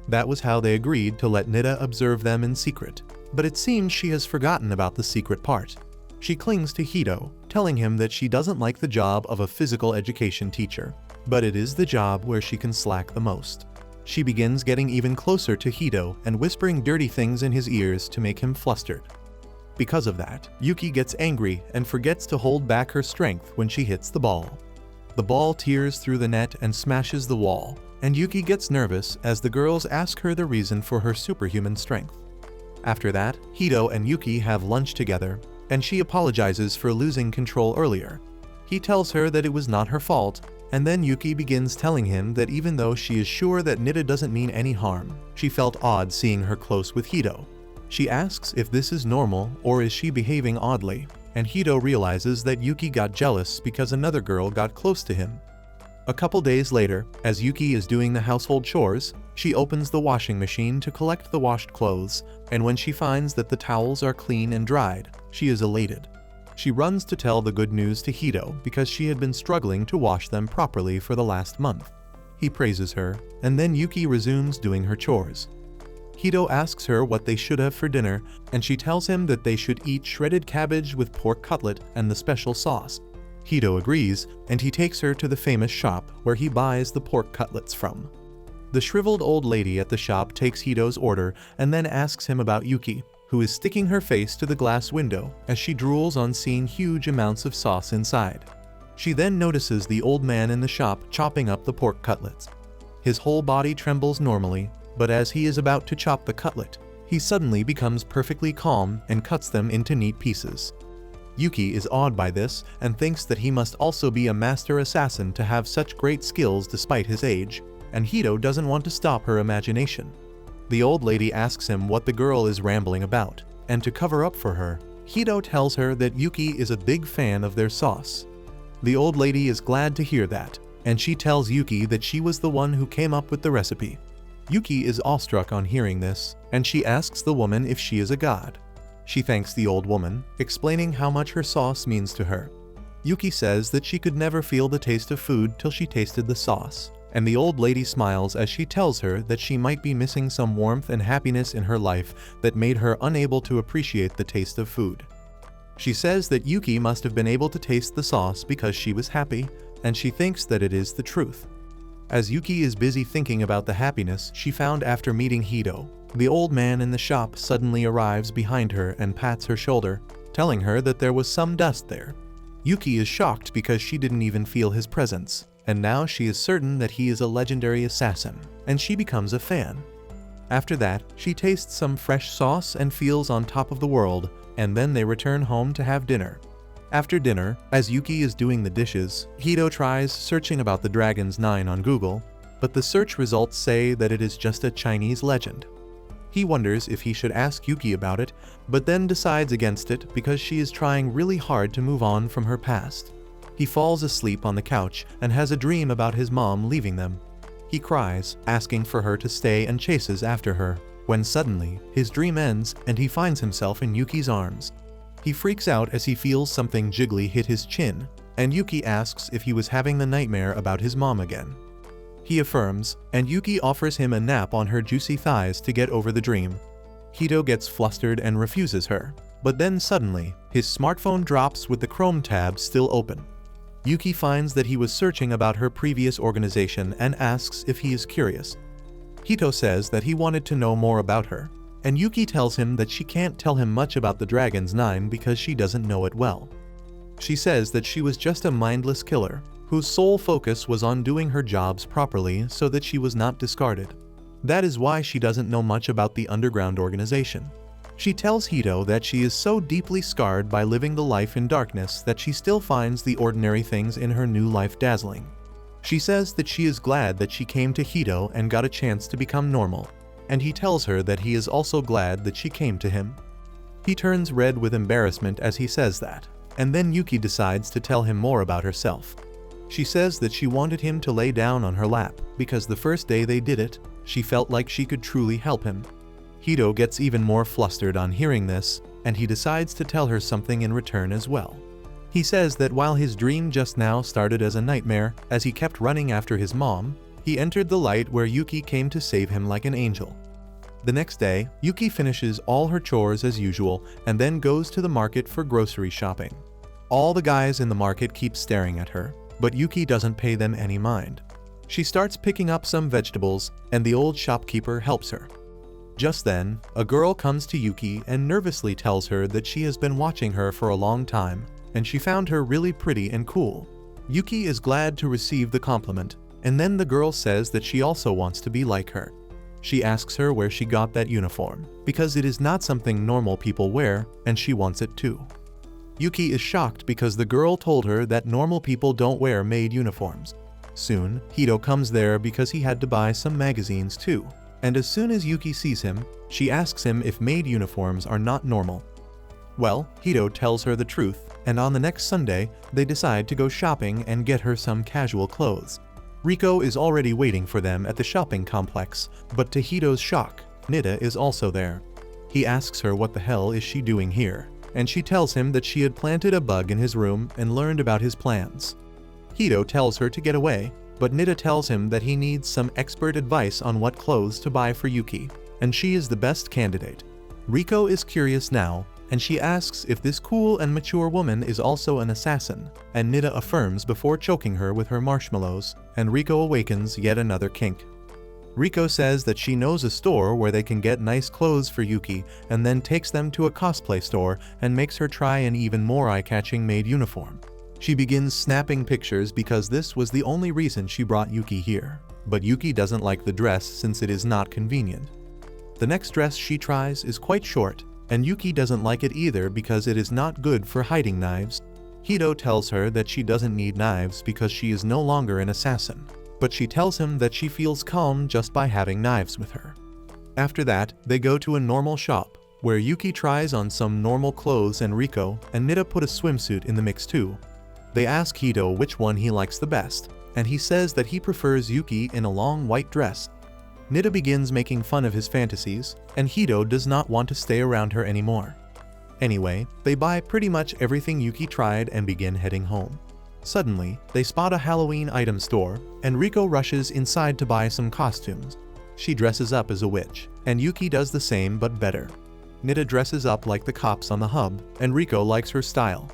That was how they agreed to let Nita observe them in secret, but it seems she has forgotten about the secret part. She clings to Hito, telling him that she doesn't like the job of a physical education teacher, but it is the job where she can slack the most. She begins getting even closer to Hito and whispering dirty things in his ears to make him flustered. Because of that, Yuki gets angry and forgets to hold back her strength when she hits the ball. The ball tears through the net and smashes the wall, and Yuki gets nervous as the girls ask her the reason for her superhuman strength. After that, Hito and Yuki have lunch together, and she apologizes for losing control earlier. He tells her that it was not her fault, and then Yuki begins telling him that even though she is sure that Nita doesn't mean any harm, she felt odd seeing her close with Hito. She asks if this is normal or is she behaving oddly, and Hito realizes that Yuki got jealous because another girl got close to him. A couple days later, as Yuki is doing the household chores, she opens the washing machine to collect the washed clothes, and when she finds that the towels are clean and dried, she is elated. She runs to tell the good news to Hito because she had been struggling to wash them properly for the last month. He praises her, and then Yuki resumes doing her chores. Hito asks her what they should have for dinner, and she tells him that they should eat shredded cabbage with pork cutlet and the special sauce. Hito agrees, and he takes her to the famous shop where he buys the pork cutlets from. The shriveled old lady at the shop takes Hito's order and then asks him about Yuki, who is sticking her face to the glass window as she drools on seeing huge amounts of sauce inside. She then notices the old man in the shop chopping up the pork cutlets. His whole body trembles normally, but as he is about to chop the cutlet, he suddenly becomes perfectly calm and cuts them into neat pieces. Yuki is awed by this and thinks that he must also be a master assassin to have such great skills despite his age, and Hito doesn't want to stop her imagination. The old lady asks him what the girl is rambling about, and to cover up for her, Hito tells her that Yuki is a big fan of their sauce. The old lady is glad to hear that, and she tells Yuki that she was the one who came up with the recipe. Yuki is awestruck on hearing this, and she asks the woman if she is a god. She thanks the old woman, explaining how much her sauce means to her. Yuki says that she could never feel the taste of food till she tasted the sauce, and the old lady smiles as she tells her that she might be missing some warmth and happiness in her life that made her unable to appreciate the taste of food. She says that Yuki must have been able to taste the sauce because she was happy, and she thinks that it is the truth. As Yuki is busy thinking about the happiness she found after meeting Hito, the old man in the shop suddenly arrives behind her and pats her shoulder, telling her that there was some dust there. Yuki is shocked because she didn't even feel his presence, and now she is certain that he is a legendary assassin, and she becomes a fan. After that, she tastes some fresh sauce and feels on top of the world, and then they return home to have dinner. After dinner, as Yuki is doing the dishes, Hito tries searching about the Dragon's 9 on Google, but the search results say that it is just a Chinese legend. He wonders if he should ask Yuki about it, but then decides against it because she is trying really hard to move on from her past. He falls asleep on the couch and has a dream about his mom leaving them. He cries, asking for her to stay, and chases after her, when suddenly, his dream ends and he finds himself in Yuki's arms. He freaks out as he feels something jiggly hit his chin, and Yuki asks if he was having the nightmare about his mom again. He affirms, and Yuki offers him a nap on her juicy thighs to get over the dream. Hito gets flustered and refuses her, but then suddenly, his smartphone drops with the Chrome tab still open. Yuki finds that he was searching about her previous organization and asks if he is curious. Hito says that he wanted to know more about her, and Yuki tells him that she can't tell him much about the Dragon's 9 because she doesn't know it well. She says that she was just a mindless killer, whose sole focus was on doing her jobs properly so that she was not discarded. That is why she doesn't know much about the underground organization. She tells Hito that she is so deeply scarred by living the life in darkness that she still finds the ordinary things in her new life dazzling. She says that she is glad that she came to Hito and got a chance to become normal, and he tells her that he is also glad that she came to him. He turns red with embarrassment as he says that, and then Yuki decides to tell him more about herself. She says that she wanted him to lay down on her lap because the first day they did it, she felt like she could truly help him. Hito gets even more flustered on hearing this, and he decides to tell her something in return as well. He says that while his dream just now started as a nightmare, as he kept running after his mom, he entered the light where Yuki came to save him like an angel. The next day, Yuki finishes all her chores as usual and then goes to the market for grocery shopping. All the guys in the market keep staring at her, but Yuki doesn't pay them any mind. She starts picking up some vegetables, and the old shopkeeper helps her. Just then, a girl comes to Yuki and nervously tells her that she has been watching her for a long time, and she found her really pretty and cool. Yuki is glad to receive the compliment, and then the girl says that she also wants to be like her. She asks her where she got that uniform, because it is not something normal people wear, and she wants it too. Yuki is shocked because the girl told her that normal people don't wear Maid uniforms. Soon, Hito comes there because he had to buy some magazines too, and as soon as Yuki sees him, she asks him if Maid uniforms are not normal. Well, Hito tells her the truth, and on the next Sunday, they decide to go shopping and get her some casual clothes. Riko is already waiting for them at the shopping complex, but to Hito's shock, Nida is also there. He asks her what the hell is she doing here, and she tells him that she had planted a bug in his room and learned about his plans. Hito tells her to get away, but Nida tells him that he needs some expert advice on what clothes to buy for Yuki, and she is the best candidate. Riko is curious now, and she asks if this cool and mature woman is also an assassin, and Nida affirms before choking her with her marshmallows, and Riko awakens yet another kink. Riko says that she knows a store where they can get nice clothes for Yuki, and then takes them to a cosplay store and makes her try an even more eye-catching Maid uniform. She begins snapping pictures because this was the only reason she brought Yuki here, but Yuki doesn't like the dress since it is not convenient. The next dress she tries is quite short, and Yuki doesn't like it either because it is not good for hiding knives. Hito tells her that she doesn't need knives because she is no longer an assassin, but she tells him that she feels calm just by having knives with her. After that, they go to a normal shop, where Yuki tries on some normal clothes and Riko and Nida put a swimsuit in the mix too. They ask Hito which one he likes the best, and he says that he prefers Yuki in a long white dress. Nida begins making fun of his fantasies, and Hito does not want to stay around her anymore. Anyway, they buy pretty much everything Yuki tried and begin heading home. Suddenly, they spot a Halloween item store, and Riko rushes inside to buy some costumes. She dresses up as a witch, and Yuki does the same but better. Nida dresses up like the cops on the hub, and Riko likes her style.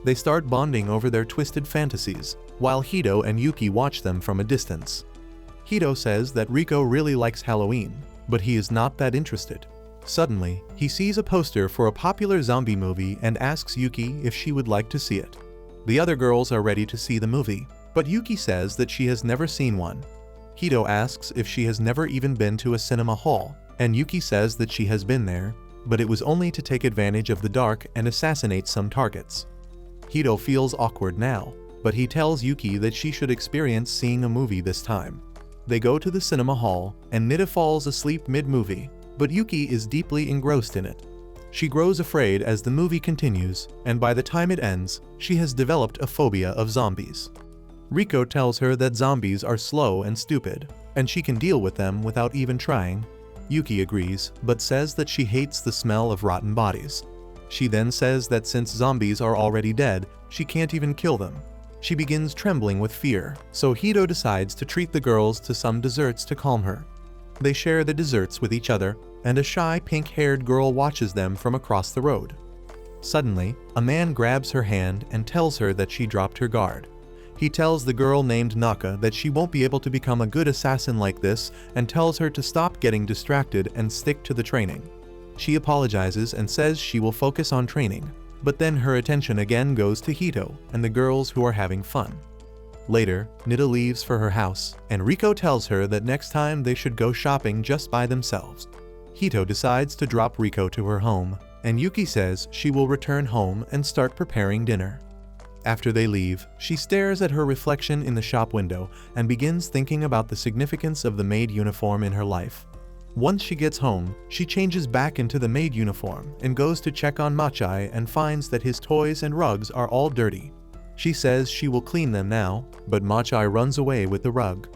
They start bonding over their twisted fantasies, while Hito and Yuki watch them from a distance. Hito says that Riko really likes Halloween, but he is not that interested. Suddenly, he sees a poster for a popular zombie movie and asks Yuki if she would like to see it. The other girls are ready to see the movie, but Yuki says that she has never seen one. Hito asks if she has never even been to a cinema hall, and Yuki says that she has been there, but it was only to take advantage of the dark and assassinate some targets. Hito feels awkward now, but he tells Yuki that she should experience seeing a movie this time. They go to the cinema hall, and Nida falls asleep mid-movie, but Yuki is deeply engrossed in it. She grows afraid as the movie continues, and by the time it ends, she has developed a phobia of zombies. Riko tells her that zombies are slow and stupid, and she can deal with them without even trying. Yuki agrees, but says that she hates the smell of rotten bodies. She then says that since zombies are already dead, she can't even kill them. She begins trembling with fear, so Hito decides to treat the girls to some desserts to calm her. They share the desserts with each other, and a shy pink-haired girl watches them from across the road. Suddenly, a man grabs her hand and tells her that she dropped her guard. He tells the girl named Naka that she won't be able to become a good assassin like this and tells her to stop getting distracted and stick to the training. She apologizes and says she will focus on training, but then her attention again goes to Hito and the girls who are having fun. Later, Nida leaves for her house, and Riko tells her that next time they should go shopping just by themselves. Hito decides to drop Riko to her home, and Yuki says she will return home and start preparing dinner. After they leave, she stares at her reflection in the shop window and begins thinking about the significance of the maid uniform in her life. Once she gets home, she changes back into the maid uniform and goes to check on Machai and finds that his toys and rugs are all dirty. She says she will clean them now, but Machai runs away with the rug.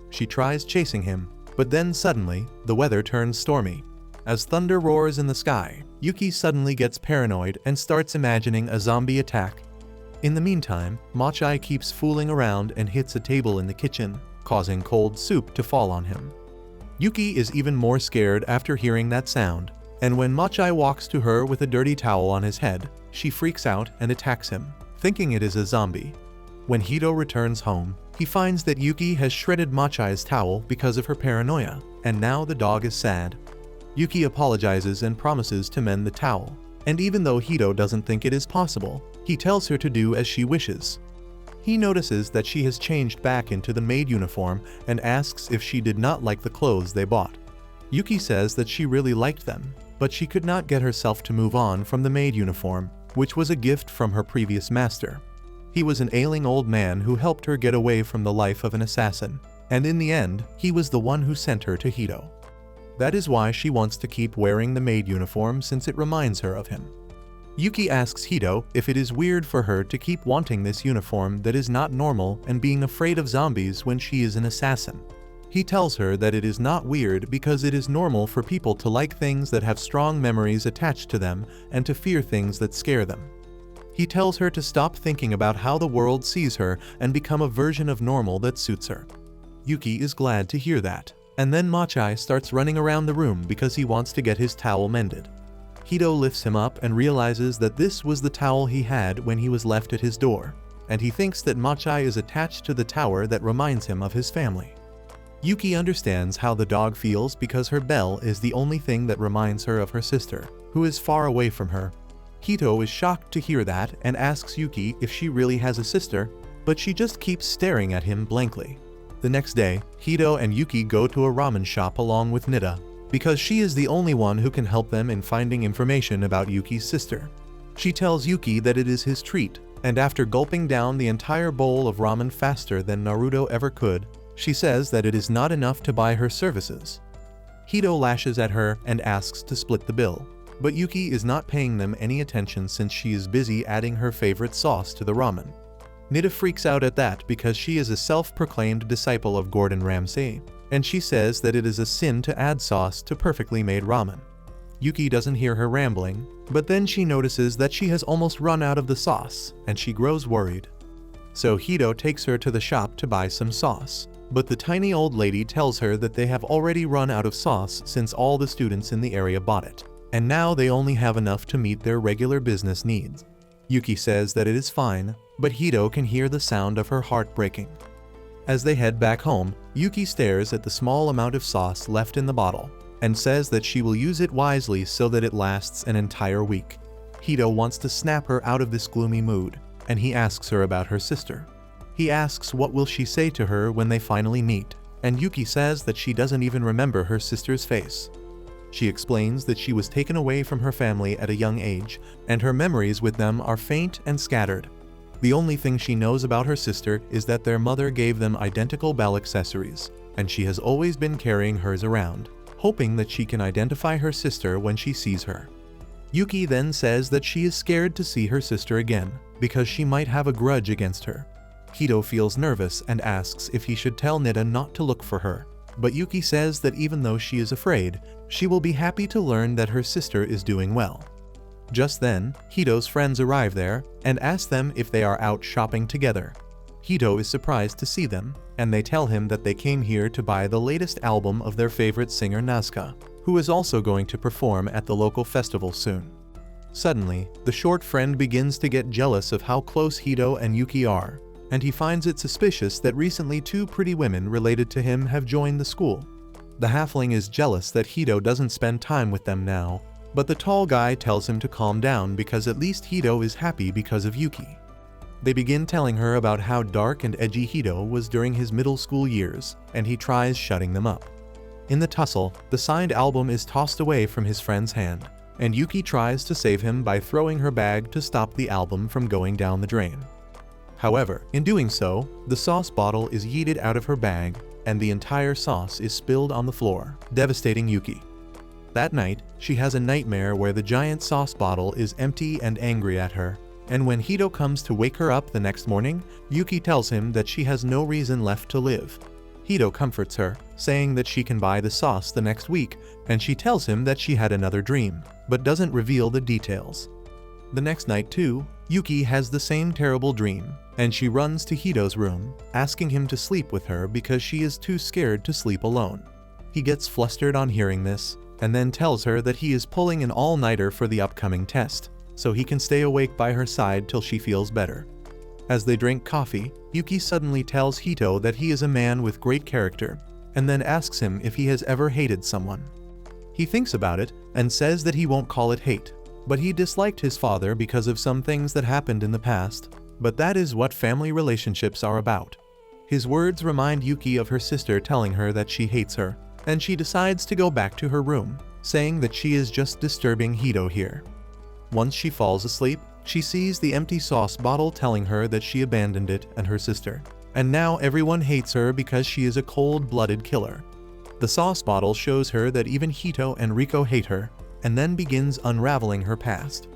She tries chasing him, but then suddenly, the weather turns stormy. As thunder roars in the sky, Yuki suddenly gets paranoid and starts imagining a zombie attack. In the meantime, Machai keeps fooling around and hits a table in the kitchen, causing cold soup to fall on him. Yuki is even more scared after hearing that sound, and when Machai walks to her with a dirty towel on his head, she freaks out and attacks him, thinking it is a zombie. When Hito returns home, he finds that Yuki has shredded Machai's towel because of her paranoia, and now the dog is sad. Yuki apologizes and promises to mend the towel, and even though Hito doesn't think it is possible, he tells her to do as she wishes. He notices that she has changed back into the maid uniform and asks if she did not like the clothes they bought. Yuki says that she really liked them, but she could not get herself to move on from the maid uniform, which was a gift from her previous master. He was an ailing old man who helped her get away from the life of an assassin, and in the end, he was the one who sent her to Hito. That is why she wants to keep wearing the maid uniform since it reminds her of him. Yuki asks Hito if it is weird for her to keep wanting this uniform that is not normal and being afraid of zombies when she is an assassin. He tells her that it is not weird because it is normal for people to like things that have strong memories attached to them and to fear things that scare them. He tells her to stop thinking about how the world sees her and become a version of normal that suits her. Yuki is glad to hear that, and then Machai starts running around the room because he wants to get his towel mended. Hito lifts him up and realizes that this was the towel he had when he was left at his door, and he thinks that Machai is attached to the tower that reminds him of his family. Yuki understands how the dog feels because her bell is the only thing that reminds her of her sister, who is far away from her. Hito is shocked to hear that and asks Yuki if she really has a sister, but she just keeps staring at him blankly. The next day, Hito and Yuki go to a ramen shop along with Nida, because she is the only one who can help them in finding information about Yuki's sister. She tells Yuki that it is his treat, and after gulping down the entire bowl of ramen faster than Naruto ever could, she says that it is not enough to buy her services. Hito lashes at her and asks to split the bill, but Yuki is not paying them any attention since she is busy adding her favorite sauce to the ramen. Nida freaks out at that because she is a self-proclaimed disciple of Gordon Ramsay, and she says that it is a sin to add sauce to perfectly made ramen. Yuki doesn't hear her rambling, but then she notices that she has almost run out of the sauce, and she grows worried. So Hito takes her to the shop to buy some sauce, but the tiny old lady tells her that they have already run out of sauce since all the students in the area bought it, and now they only have enough to meet their regular business needs. Yuki says that it is fine, but Hito can hear the sound of her heart breaking. As they head back home, Yuki stares at the small amount of sauce left in the bottle, and says that she will use it wisely so that it lasts an entire week. Hito wants to snap her out of this gloomy mood, and he asks her about her sister. He asks what will she say to her when they finally meet, and Yuki says that she doesn't even remember her sister's face. She explains that she was taken away from her family at a young age, and her memories with them are faint and scattered. The only thing she knows about her sister is that their mother gave them identical bell accessories, and she has always been carrying hers around, hoping that she can identify her sister when she sees her. Yuki then says that she is scared to see her sister again, because she might have a grudge against her. Hito feels nervous and asks if he should tell Nida not to look for her, but Yuki says that even though she is afraid, she will be happy to learn that her sister is doing well. Just then, Hito's friends arrive there and ask them if they are out shopping together. Hito is surprised to see them, and they tell him that they came here to buy the latest album of their favorite singer Nazca, who is also going to perform at the local festival soon. Suddenly, the short friend begins to get jealous of how close Hito and Yuki are, and he finds it suspicious that recently two pretty women related to him have joined the school. The halfling is jealous that Hito doesn't spend time with them now, but the tall guy tells him to calm down because at least Hito is happy because of Yuki. They begin telling her about how dark and edgy Hito was during his middle school years, and he tries shutting them up. In the tussle, the signed album is tossed away from his friend's hand, and Yuki tries to save him by throwing her bag to stop the album from going down the drain. However, in doing so, the sauce bottle is yeeted out of her bag, and the entire sauce is spilled on the floor, devastating Yuki. That night, she has a nightmare where the giant sauce bottle is empty and angry at her. And when Hito comes to wake her up the next morning, Yuki tells him that she has no reason left to live. Hito comforts her, saying that she can buy the sauce the next week, and she tells him that she had another dream, but doesn't reveal the details. The next night too, Yuki has the same terrible dream, and she runs to Hito's room, asking him to sleep with her because she is too scared to sleep alone. He gets flustered on hearing this, and then tells her that he is pulling an all-nighter for the upcoming test, so he can stay awake by her side till she feels better. As they drink coffee, Yuki suddenly tells Hito that he is a man with great character, and then asks him if he has ever hated someone. He thinks about it, and says that he won't call it hate, but he disliked his father because of some things that happened in the past, but that is what family relationships are about. His words remind Yuki of her sister telling her that she hates her, and she decides to go back to her room, saying that she is just disturbing Hito here. Once she falls asleep, she sees the empty sauce bottle telling her that she abandoned it and her sister, and now everyone hates her because she is a cold-blooded killer. The sauce bottle shows her that even Hito and Riko hate her, and then begins unraveling her past.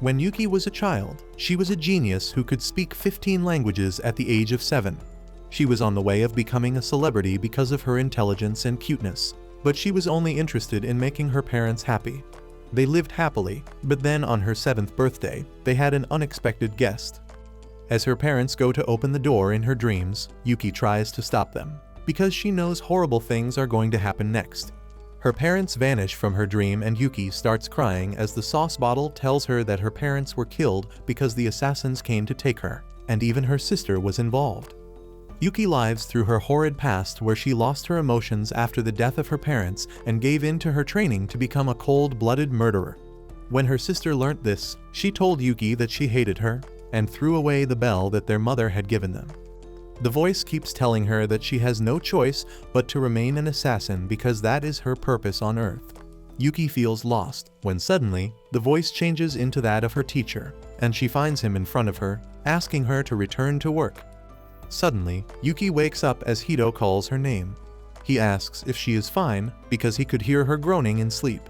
When Yuki was a child, she was a genius who could speak 15 languages at the age of 7. She was on the way of becoming a celebrity because of her intelligence and cuteness, but she was only interested in making her parents happy. They lived happily, but then on her 7th birthday, they had an unexpected guest. As her parents go to open the door in her dreams, Yuki tries to stop them, because she knows horrible things are going to happen next. Her parents vanish from her dream and Yuki starts crying as the sauce bottle tells her that her parents were killed because the assassins came to take her, and even her sister was involved. Yuki lives through her horrid past where she lost her emotions after the death of her parents and gave in to her training to become a cold-blooded murderer. When her sister learnt this, she told Yuki that she hated her and threw away the bell that their mother had given them. The voice keeps telling her that she has no choice but to remain an assassin because that is her purpose on Earth. Yuki feels lost when suddenly, the voice changes into that of her teacher, and she finds him in front of her, asking her to return to work. Suddenly, Yuki wakes up as Hito calls her name. He asks if she is fine because he could hear her groaning in sleep.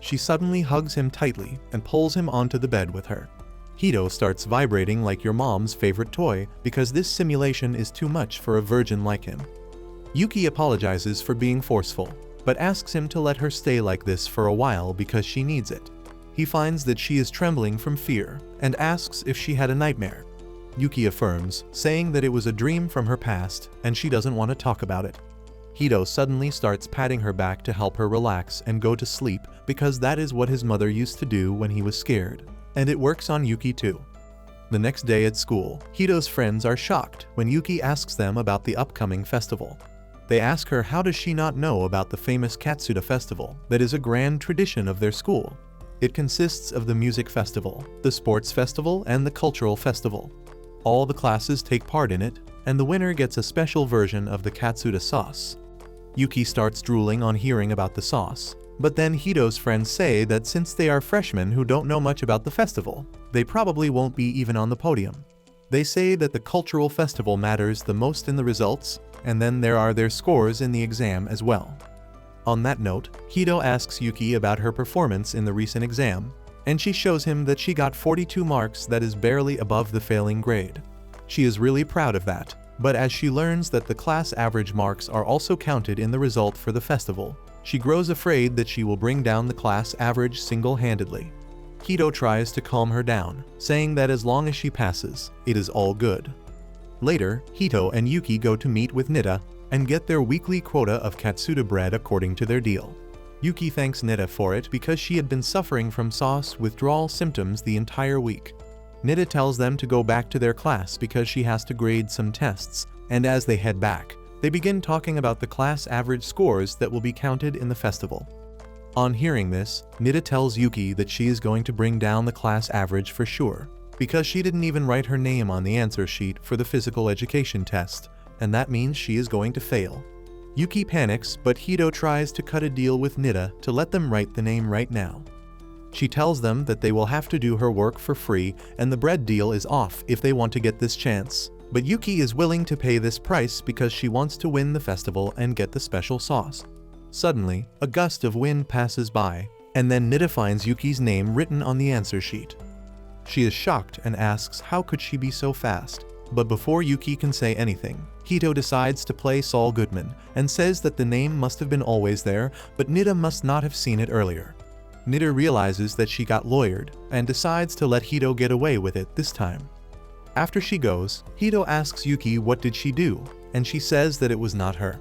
She suddenly hugs him tightly and pulls him onto the bed with her. Hito starts vibrating like your mom's favorite toy because this simulation is too much for a virgin like him. Yuki apologizes for being forceful, but asks him to let her stay like this for a while because she needs it. He finds that she is trembling from fear and asks if she had a nightmare. Yuki affirms, saying that it was a dream from her past and she doesn't want to talk about it. Hito suddenly starts patting her back to help her relax and go to sleep because that is what his mother used to do when he was scared, and it works on Yuki too. The next day at school, Hito's friends are shocked when Yuki asks them about the upcoming festival. They ask her how does she not know about the famous Katsuda festival that is a grand tradition of their school. It consists of the music festival, the sports festival, and the cultural festival. All the classes take part in it, and the winner gets a special version of the Katsuda sauce. Yuki starts drooling on hearing about the sauce, but then Hito's friends say that since they are freshmen who don't know much about the festival, they probably won't be even on the podium. They say that the cultural festival matters the most in the results, and then there are their scores in the exam as well. On that note, Hito asks Yuki about her performance in the recent exam, and she shows him that she got 42 marks, that is barely above the failing grade. She is really proud of that, but as she learns that the class average marks are also counted in the result for the festival, she grows afraid that she will bring down the class average single-handedly. Hito tries to calm her down, saying that as long as she passes, it is all good. Later, Hito and Yuki go to meet with Nita and get their weekly quota of Katsuda bread according to their deal. Yuki thanks Nita for it because she had been suffering from sauce withdrawal symptoms the entire week. Nita tells them to go back to their class because she has to grade some tests, and as they head back, they begin talking about the class average scores that will be counted in the festival. On hearing this, Nita tells Yuki that she is going to bring down the class average for sure, because she didn't even write her name on the answer sheet for the physical education test, and that means she is going to fail. Yuki panics, but Hito tries to cut a deal with Nita to let them write the name right now. She tells them that they will have to do her work for free and the bread deal is off if they want to get this chance, but Yuki is willing to pay this price because she wants to win the festival and get the special sauce. Suddenly, a gust of wind passes by, and then Nita finds Yuki's name written on the answer sheet. She is shocked and asks how could she be so fast. But before Yuki can say anything, Hito decides to play Saul Goodman and says that the name must have been always there, but Nita must not have seen it earlier. Nita realizes that she got lawyered and decides to let Hito get away with it this time. After she goes, Hito asks Yuki what did she do, and she says that it was not her.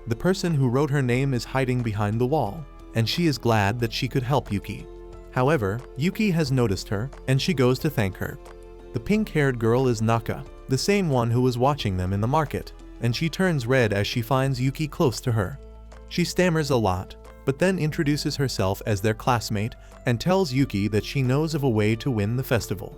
The person who wrote her name is hiding behind the wall, and she is glad that she could help Yuki. However, Yuki has noticed her, and she goes to thank her. The pink-haired girl is Naka, the same one who was watching them in the market, and she turns red as she finds Yuki close to her. She stammers a lot, but then introduces herself as their classmate and tells Yuki that she knows of a way to win the festival.